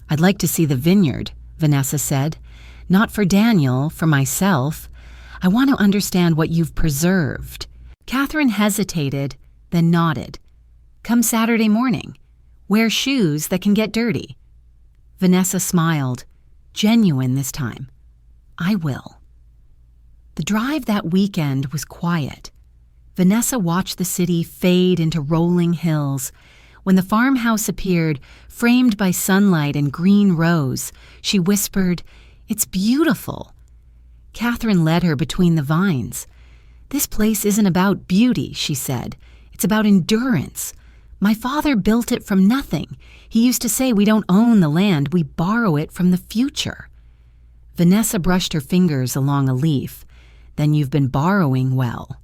I'd like to see the vineyard, Vanessa said. Not for Daniel, for myself. I want to understand what you've preserved. Catherine hesitated, then nodded. Come Saturday morning. Wear shoes that can get dirty. Vanessa smiled, genuine this time. I will. The drive that weekend was quiet. Vanessa watched the city fade into rolling hills. When the farmhouse appeared, framed by sunlight and green rose, she whispered, It's beautiful. Catherine led her between the vines. This place isn't about beauty, she said. It's about endurance. My father built it from nothing. He used to say we don't own the land, we borrow it from the future. Vanessa brushed her fingers along a leaf. Then you've been borrowing well.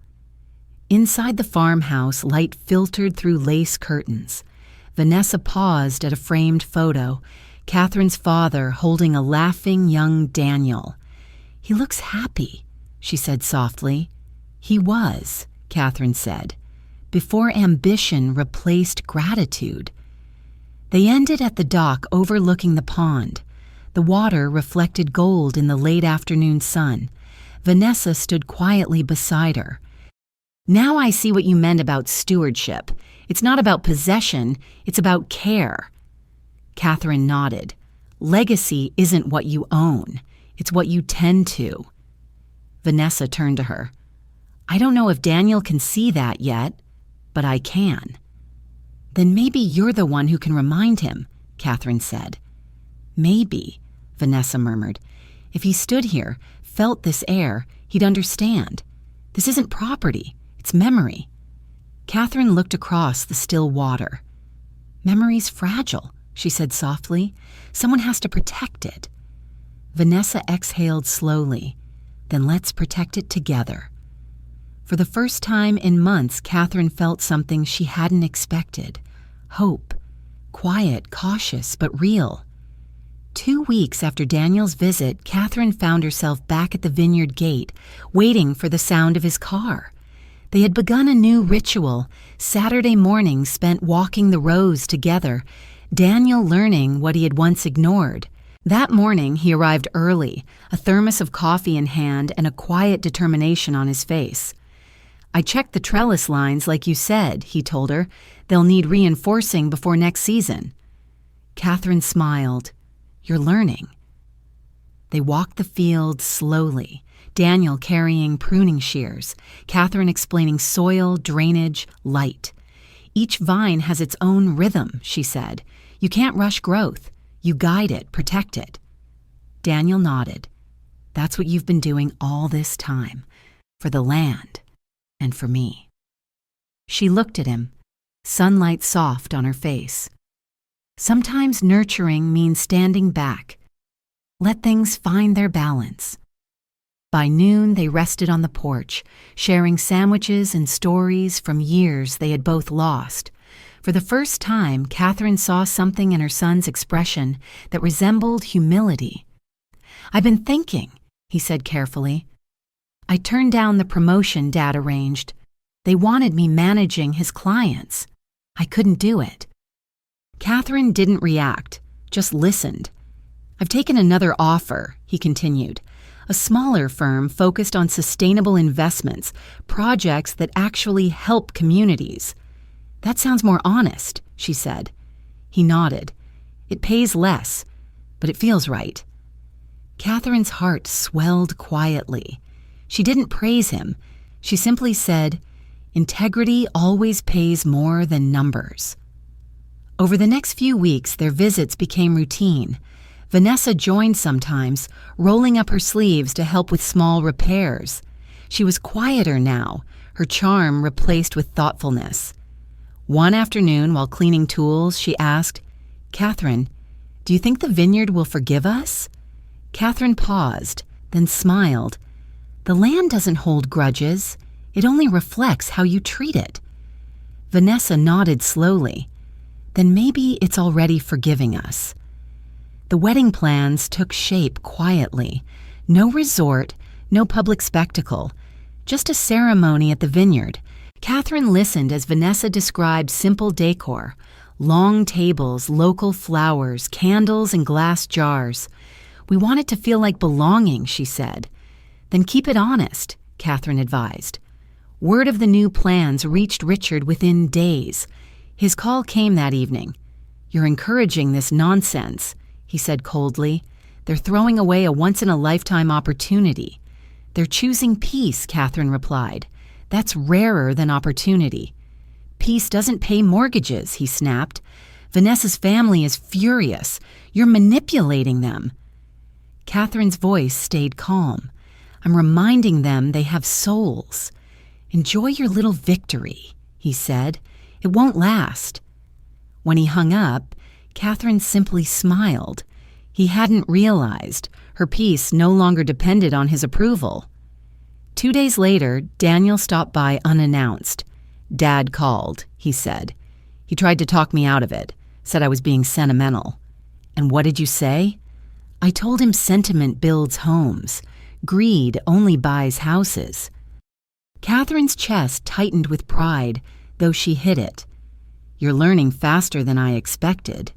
Inside the farmhouse, light filtered through lace curtains. Vanessa paused at a framed photo, Catherine's father holding a laughing young Daniel. He looks happy, she said softly. He was, Catherine said, before ambition replaced gratitude. They ended at the dock overlooking the pond. The water reflected gold in the late afternoon sun. Vanessa stood quietly beside her. Now I see what you meant about stewardship. It's not about possession, it's about care. Catherine nodded. Legacy isn't what you own, it's what you tend to. Vanessa turned to her. I don't know if Daniel can see that yet, but I can. Then maybe you're the one who can remind him, Catherine said. Maybe, Vanessa murmured. If he stood here, felt this air, he'd understand. This isn't property, it's memory. Catherine looked across the still water. Memory's fragile, she said softly. Someone has to protect it. Vanessa exhaled slowly. Then let's protect it together. For the first time in months, Catherine felt something she hadn't expected. Hope. Quiet, cautious, but real. 2 weeks after Daniel's visit, Catherine found herself back at the vineyard gate, waiting for the sound of his car. They had begun a new ritual, Saturday mornings spent walking the rows together, Daniel learning what he had once ignored. That morning, he arrived early, a thermos of coffee in hand and a quiet determination on his face. I checked the trellis lines like you said, he told her. They'll need reinforcing before next season. Catherine smiled. You're learning. They walked the field slowly. Daniel carrying pruning shears, Catherine explaining soil, drainage, light. Each vine has its own rhythm, she said. You can't rush growth. You guide it, protect it. Daniel nodded. That's what you've been doing all this time, for the land and for me. She looked at him, sunlight soft on her face. Sometimes nurturing means standing back. Let things find their balance. By noon, they rested on the porch, sharing sandwiches and stories from years they had both lost. For the first time, Catherine saw something in her son's expression that resembled humility. "I've been thinking," he said carefully. "I turned down the promotion Dad arranged. They wanted me managing his clients. I couldn't do it." Catherine didn't react, just listened. "I've taken another offer," he continued. "A smaller firm focused on sustainable investments, projects that actually help communities." "That sounds more honest," she said. He nodded. "It pays less, but it feels right." Catherine's heart swelled quietly. She didn't praise him. She simply said, "Integrity always pays more than numbers." Over the next few weeks, their visits became routine. Vanessa joined sometimes, rolling up her sleeves to help with small repairs. She was quieter now, her charm replaced with thoughtfulness. One afternoon, while cleaning tools, she asked, "Catherine, do you think the vineyard will forgive us?" Catherine paused, then smiled. "The land doesn't hold grudges. It only reflects how you treat it." Vanessa nodded slowly. "Then maybe it's already forgiving us." The wedding plans took shape quietly. No resort, no public spectacle, just a ceremony at the vineyard. Catherine listened as Vanessa described simple decor, long tables, local flowers, candles, and glass jars. "We want it to feel like belonging," she said. "Then keep it honest," Catherine advised. Word of the new plans reached Richard within days. His call came that evening. "You're encouraging this nonsense," he said coldly. "They're throwing away a once-in-a-lifetime opportunity." "They're choosing peace," Catherine replied. "That's rarer than opportunity." "Peace doesn't pay mortgages," he snapped. "Vanessa's family is furious. You're manipulating them." Catherine's voice stayed calm. "I'm reminding them they have souls." "Enjoy your little victory," he said. "It won't last." When he hung up, Catherine simply smiled. He hadn't realized her peace no longer depended on his approval. 2 days later, Daniel stopped by unannounced. "Dad called," he said. "He tried to talk me out of it, said I was being sentimental." "And what did you say?" "I told him sentiment builds homes. Greed only buys houses." Catherine's chest tightened with pride, though she hid it. "You're learning faster than I expected."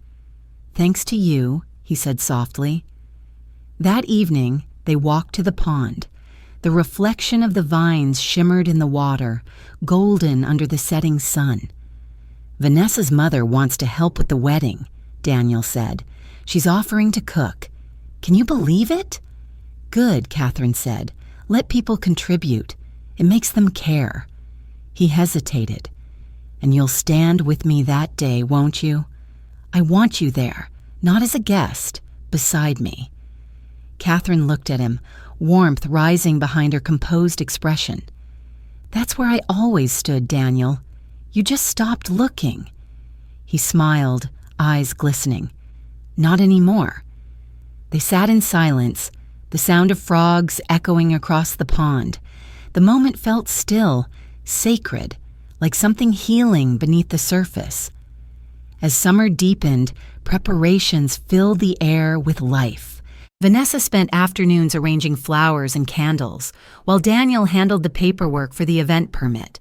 "Thanks to you," he said softly. That evening, they walked to the pond. The reflection of the vines shimmered in the water, golden under the setting sun. "Vanessa's mother wants to help with the wedding," Daniel said. "She's offering to cook. Can you believe it?" "Good," Catherine said. "Let people contribute. It makes them care." He hesitated. "And you'll stand with me that day, won't you? I want you there, not as a guest, beside me." Catherine looked at him, warmth rising behind her composed expression. "That's where I always stood, Daniel. You just stopped looking." He smiled, eyes glistening. "Not anymore." They sat in silence, the sound of frogs echoing across the pond. The moment felt still, sacred, like something healing beneath the surface. As summer deepened, preparations filled the air with life. Vanessa spent afternoons arranging flowers and candles, while Daniel handled the paperwork for the event permit.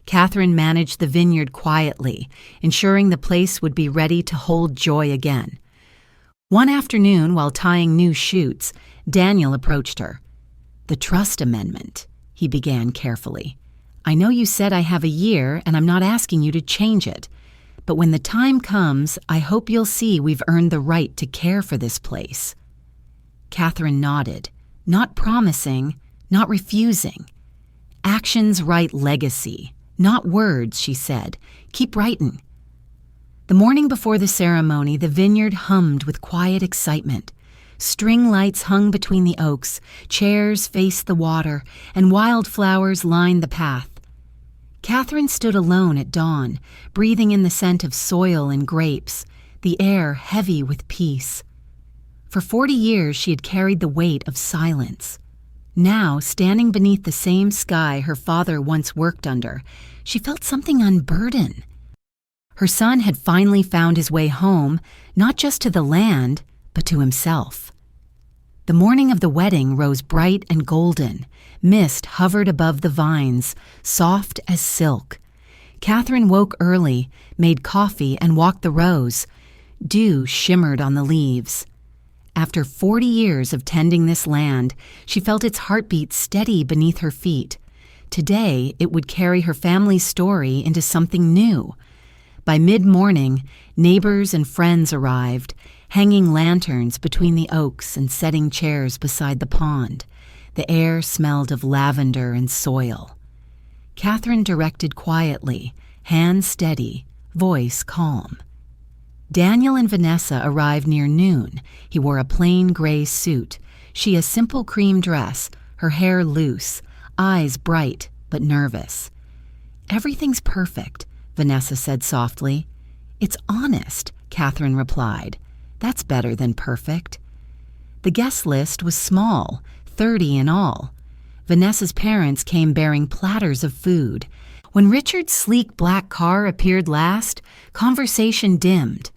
Catherine managed the vineyard quietly, ensuring the place would be ready to hold joy again. One afternoon, while tying new shoots, Daniel approached her. "The trust amendment," he began carefully. "I know you said I have a year, and I'm not asking you to change it. But when the time comes, I hope you'll see we've earned the right to care for this place." Catherine nodded, not promising, not refusing. Actions write legacy, not words, she said. Keep writing. The morning before the ceremony, the vineyard hummed with quiet excitement. String lights hung between the oaks, chairs faced the water, and wildflowers lined the path. Catherine stood alone at dawn, breathing in the scent of soil and grapes, the air heavy with peace. For 40 years she had carried the weight of silence. Now, standing beneath the same sky her father once worked under, she felt something unburden. Her son had finally found his way home, not just to the land, but to himself. The morning of the wedding rose bright and golden. Mist hovered above the vines, soft as silk. Catherine woke early, made coffee, and walked the rows. Dew shimmered on the leaves. After 40 years of tending this land, she felt its heartbeat steady beneath her feet. Today, it would carry her family's story into something new. By mid-morning, neighbors and friends arrived, hanging lanterns between the oaks and setting chairs beside the pond. The air smelled of lavender and soil. Catherine directed quietly, hands steady, voice calm. Daniel and Vanessa arrived near noon. He wore a plain gray suit, she a simple cream dress, her hair loose, eyes bright but nervous. "Everything's perfect," Vanessa said softly. "It's honest," Catherine replied. "That's better than perfect." The guest list was small, 30 in all. Vanessa's parents came bearing platters of food. When Richard's sleek black car appeared last, conversation dimmed.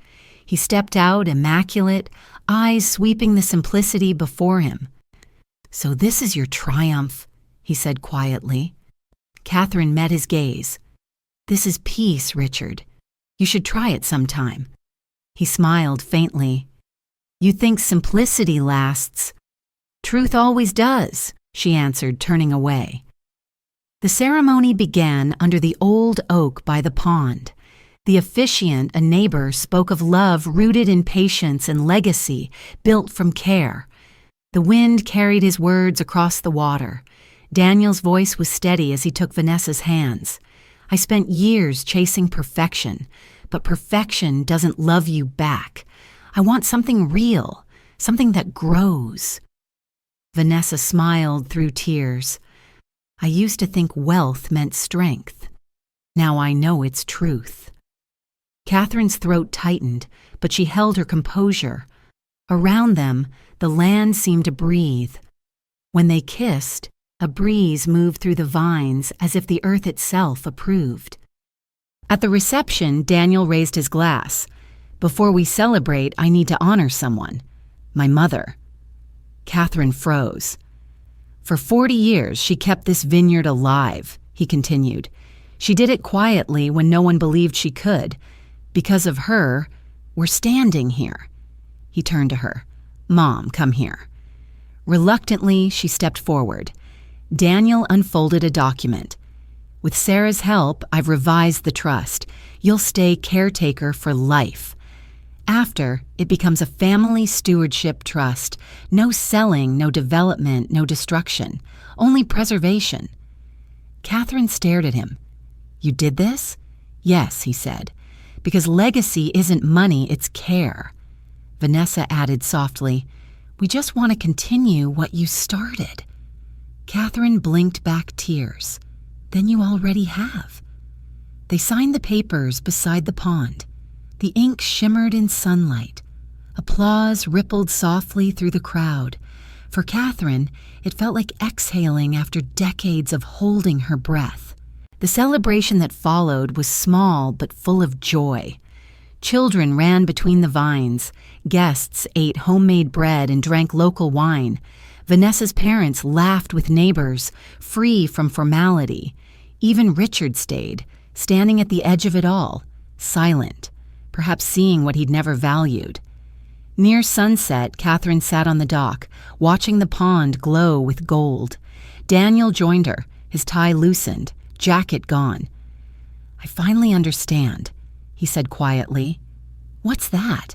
He stepped out immaculate, eyes sweeping the simplicity before him. "So this is your triumph," he said quietly. Catherine met his gaze. "This is peace, Richard. You should try it sometime." He smiled faintly. "You think simplicity lasts?" "Truth always does," she answered, turning away. The ceremony began under the old oak by the pond. The officiant, a neighbor, spoke of love rooted in patience and legacy built from care. The wind carried his words across the water. Daniel's voice was steady as he took Vanessa's hands. "I spent years chasing perfection, but perfection doesn't love you back. I want something real, something that grows." Vanessa smiled through tears. "I used to think wealth meant strength. Now I know it's truth." Catherine's throat tightened, but she held her composure. Around them, the land seemed to breathe. When they kissed, a breeze moved through the vines as if the earth itself approved. At the reception, Daniel raised his glass. "Before we celebrate, I need to honor someone. My mother." Catherine froze. "For 40 years, she kept this vineyard alive," he continued. "She did it quietly when no one believed she could. Because of her, we're standing here." He turned to her. "Mom, come here." Reluctantly, she stepped forward. Daniel unfolded a document. "With Sarah's help, I've revised the trust. You'll stay caretaker for life. After, it becomes a family stewardship trust. No selling, no development, no destruction. Only preservation." Catherine stared at him. "You did this?" "Yes," he said. "Because legacy isn't money, it's care." Vanessa added softly, "We just want to continue what you started." Catherine blinked back tears. "Then you already have." They signed the papers beside the pond. The ink shimmered in sunlight. Applause rippled softly through the crowd. For Catherine, it felt like exhaling after decades of holding her breath. The celebration that followed was small but full of joy. Children ran between the vines. Guests ate homemade bread and drank local wine. Vanessa's parents laughed with neighbors, free from formality. Even Richard stayed, standing at the edge of it all, silent, perhaps seeing what he'd never valued. Near sunset, Catherine sat on the dock, watching the pond glow with gold. Daniel joined her, his tie loosened, jacket gone. "I finally understand," he said quietly. "What's that?"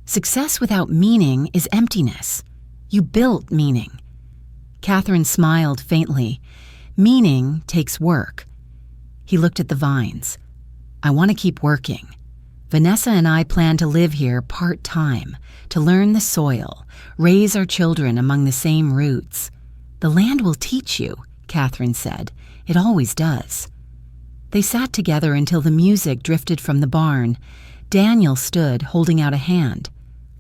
"Success without meaning is emptiness. You built meaning." Catherine smiled faintly. Meaning takes work. He looked at the vines. I want to keep working. Vanessa and I plan to live here part-time, to learn the soil, raise our children among the same roots. The land will teach you, Catherine said. It always does. They sat together until the music drifted from the barn. Daniel stood, holding out a hand.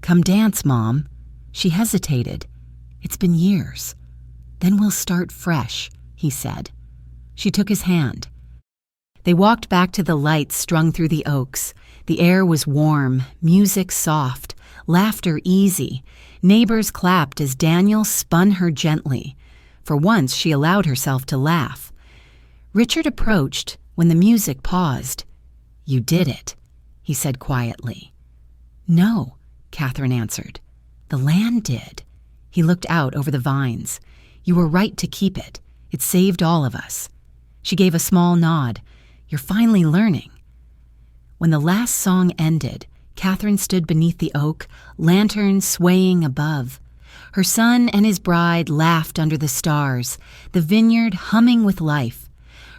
Come dance, Mom. She hesitated. It's been years. Then we'll start fresh, he said. She took his hand. They walked back to the lights strung through the oaks. The air was warm, music soft, laughter easy. Neighbors clapped as Daniel spun her gently. For once, she allowed herself to laugh. Richard approached when the music paused. You did it, he said quietly. No, Catherine answered. The land did. He looked out over the vines. You were right to keep it. It saved all of us. She gave a small nod. You're finally learning. When the last song ended, Catherine stood beneath the oak, lanterns swaying above. Her son and his bride laughed under the stars, the vineyard humming with life.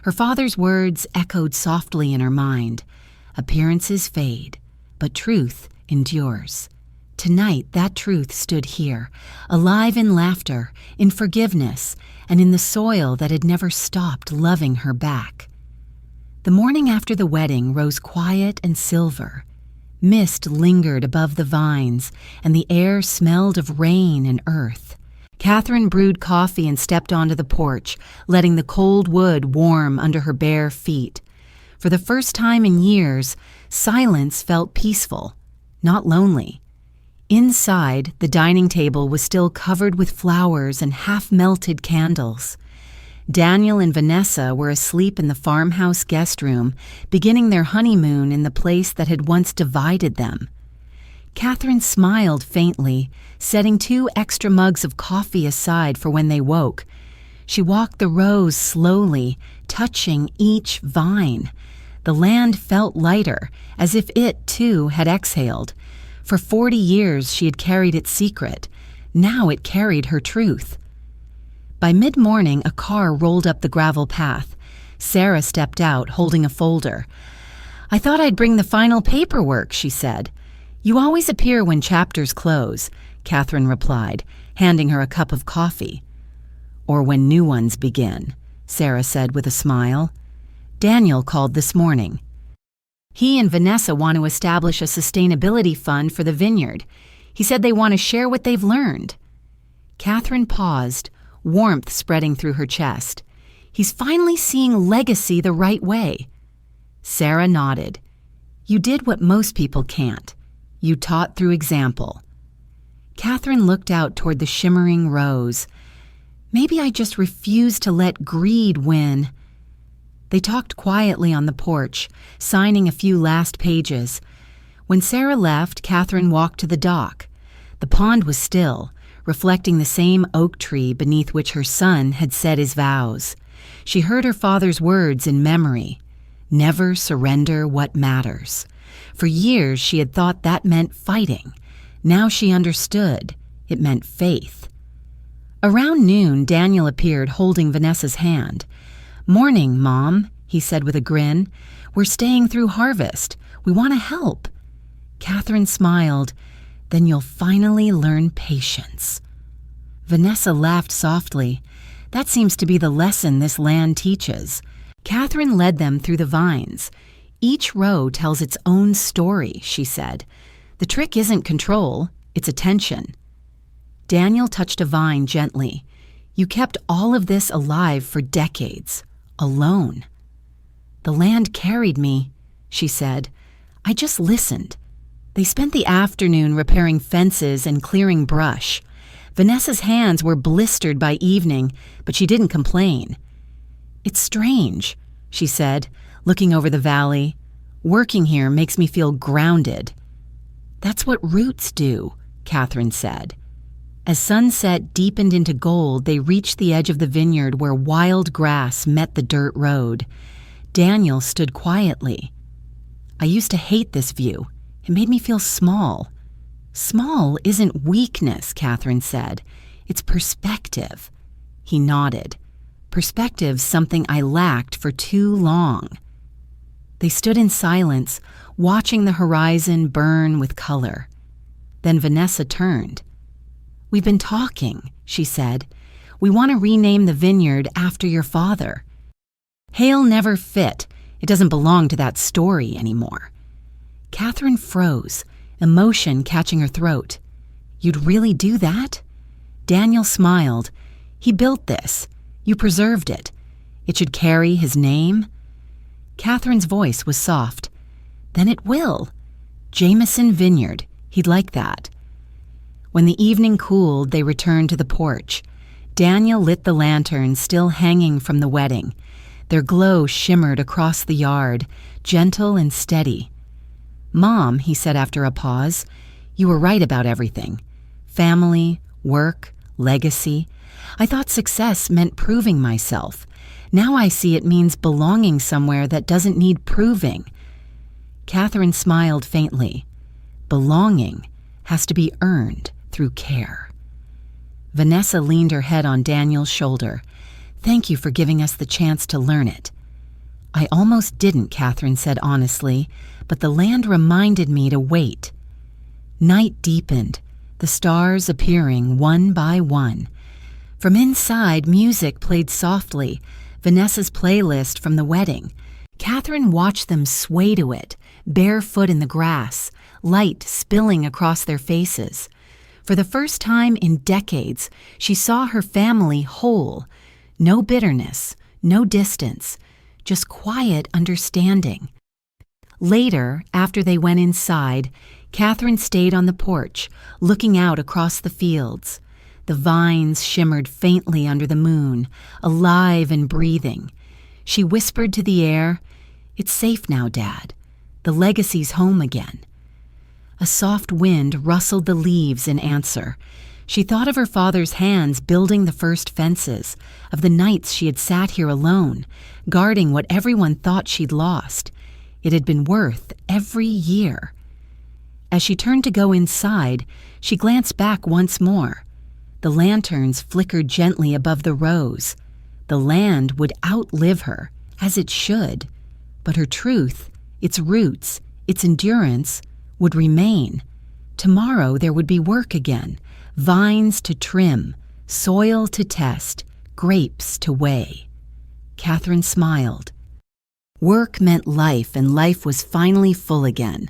Her father's words echoed softly in her mind. Appearances fade, but truth endures. Tonight, that truth stood here, alive in laughter, in forgiveness, and in the soil that had never stopped loving her back. The morning after the wedding rose quiet and silver. Mist lingered above the vines, and the air smelled of rain and earth. Catherine brewed coffee and stepped onto the porch, letting the cold wood warm under her bare feet. For the first time in years, silence felt peaceful, not lonely. Inside, the dining table was still covered with flowers and half-melted candles. Daniel and Vanessa were asleep in the farmhouse guest room, beginning their honeymoon in the place that had once divided them. Catherine smiled faintly, setting 2 extra mugs of coffee aside for when they woke. She walked the rows slowly, touching each vine. The land felt lighter, as if it, too, had exhaled. For 40 years she had carried its secret. Now it carried her truth. By mid-morning, a car rolled up the gravel path. Sarah stepped out, holding a folder. I thought I'd bring the final paperwork, she said. You always appear when chapters close, Catherine replied, handing her a cup of coffee. Or when new ones begin, Sarah said with a smile. Daniel called this morning. He and Vanessa want to establish a sustainability fund for the vineyard. He said they want to share what they've learned. Catherine paused, warmth spreading through her chest. He's finally seeing legacy the right way. Sarah nodded. You did what most people can't. You taught through example. Catherine looked out toward the shimmering rows. Maybe I just refused to let greed win. They talked quietly on the porch, signing a few last pages. When Sarah left, Catherine walked to the dock. The pond was still, reflecting the same oak tree beneath which her son had said his vows. She heard her father's words in memory. Never surrender what matters. For years she had thought that meant fighting. Now she understood. It meant faith. Around noon, Daniel appeared holding Vanessa's hand. Morning, Mom, he said with a grin. We're staying through harvest. We want to help. Catherine smiled. Then you'll finally learn patience. Vanessa laughed softly. That seems to be the lesson this land teaches. Catherine led them through the vines. Each row tells its own story, she said. The trick isn't control, it's attention. Daniel touched a vine gently. You kept all of this alive for decades, alone. The land carried me, she said. I just listened. They spent the afternoon repairing fences and clearing brush. Vanessa's hands were blistered by evening, but she didn't complain. It's strange, she said, looking over the valley. Working here makes me feel grounded. That's what roots do, Catherine said. As sunset deepened into gold, they reached the edge of the vineyard where wild grass met the dirt road. Daniel stood quietly. I used to hate this view. It made me feel small. Small isn't weakness, Catherine said. It's perspective. He nodded. Perspective's something I lacked for too long. They stood in silence, watching the horizon burn with color. Then Vanessa turned. "We've been talking," she said. "We want to rename the vineyard after your father." "Hale never fit. It doesn't belong to that story anymore." Catherine froze, emotion catching her throat. "You'd really do that?" Daniel smiled. "He built this. You preserved it. It should carry his name." Catherine's voice was soft. "Then it will. Jameson Vineyard. He'd like that." When the evening cooled, they returned to the porch. Daniel lit the lantern still hanging from the wedding. Their glow shimmered across the yard, gentle and steady. "Mom," he said after a pause, "you were right about everything. Family, work, legacy. I thought success meant proving myself. Now I see it means belonging somewhere that doesn't need proving." Catherine smiled faintly. Belonging has to be earned through care. Vanessa leaned her head on Daniel's shoulder. "Thank you for giving us the chance to learn it." "I almost didn't," Catherine said honestly, "but the land reminded me to wait." Night deepened, the stars appearing one by one. From inside, music played softly, Vanessa's playlist from the wedding. Catherine watched them sway to it, barefoot in the grass, light spilling across their faces. For the first time in decades, she saw her family whole. No bitterness, no distance, just quiet understanding. Later, after they went inside, Catherine stayed on the porch, looking out across the fields. The vines shimmered faintly under the moon, alive and breathing. She whispered to the air, "It's safe now, Dad. The legacy's home again." A soft wind rustled the leaves in answer. She thought of her father's hands building the first fences, of the nights she had sat here alone, guarding what everyone thought she'd lost. It had been worth every year. As she turned to go inside, she glanced back once more. The lanterns flickered gently above the rows. The land would outlive her, as it should, but her truth, its roots, its endurance, would remain. Tomorrow there would be work again, vines to trim, soil to test, grapes to weigh. Catherine smiled. Work meant life, and life was finally full again.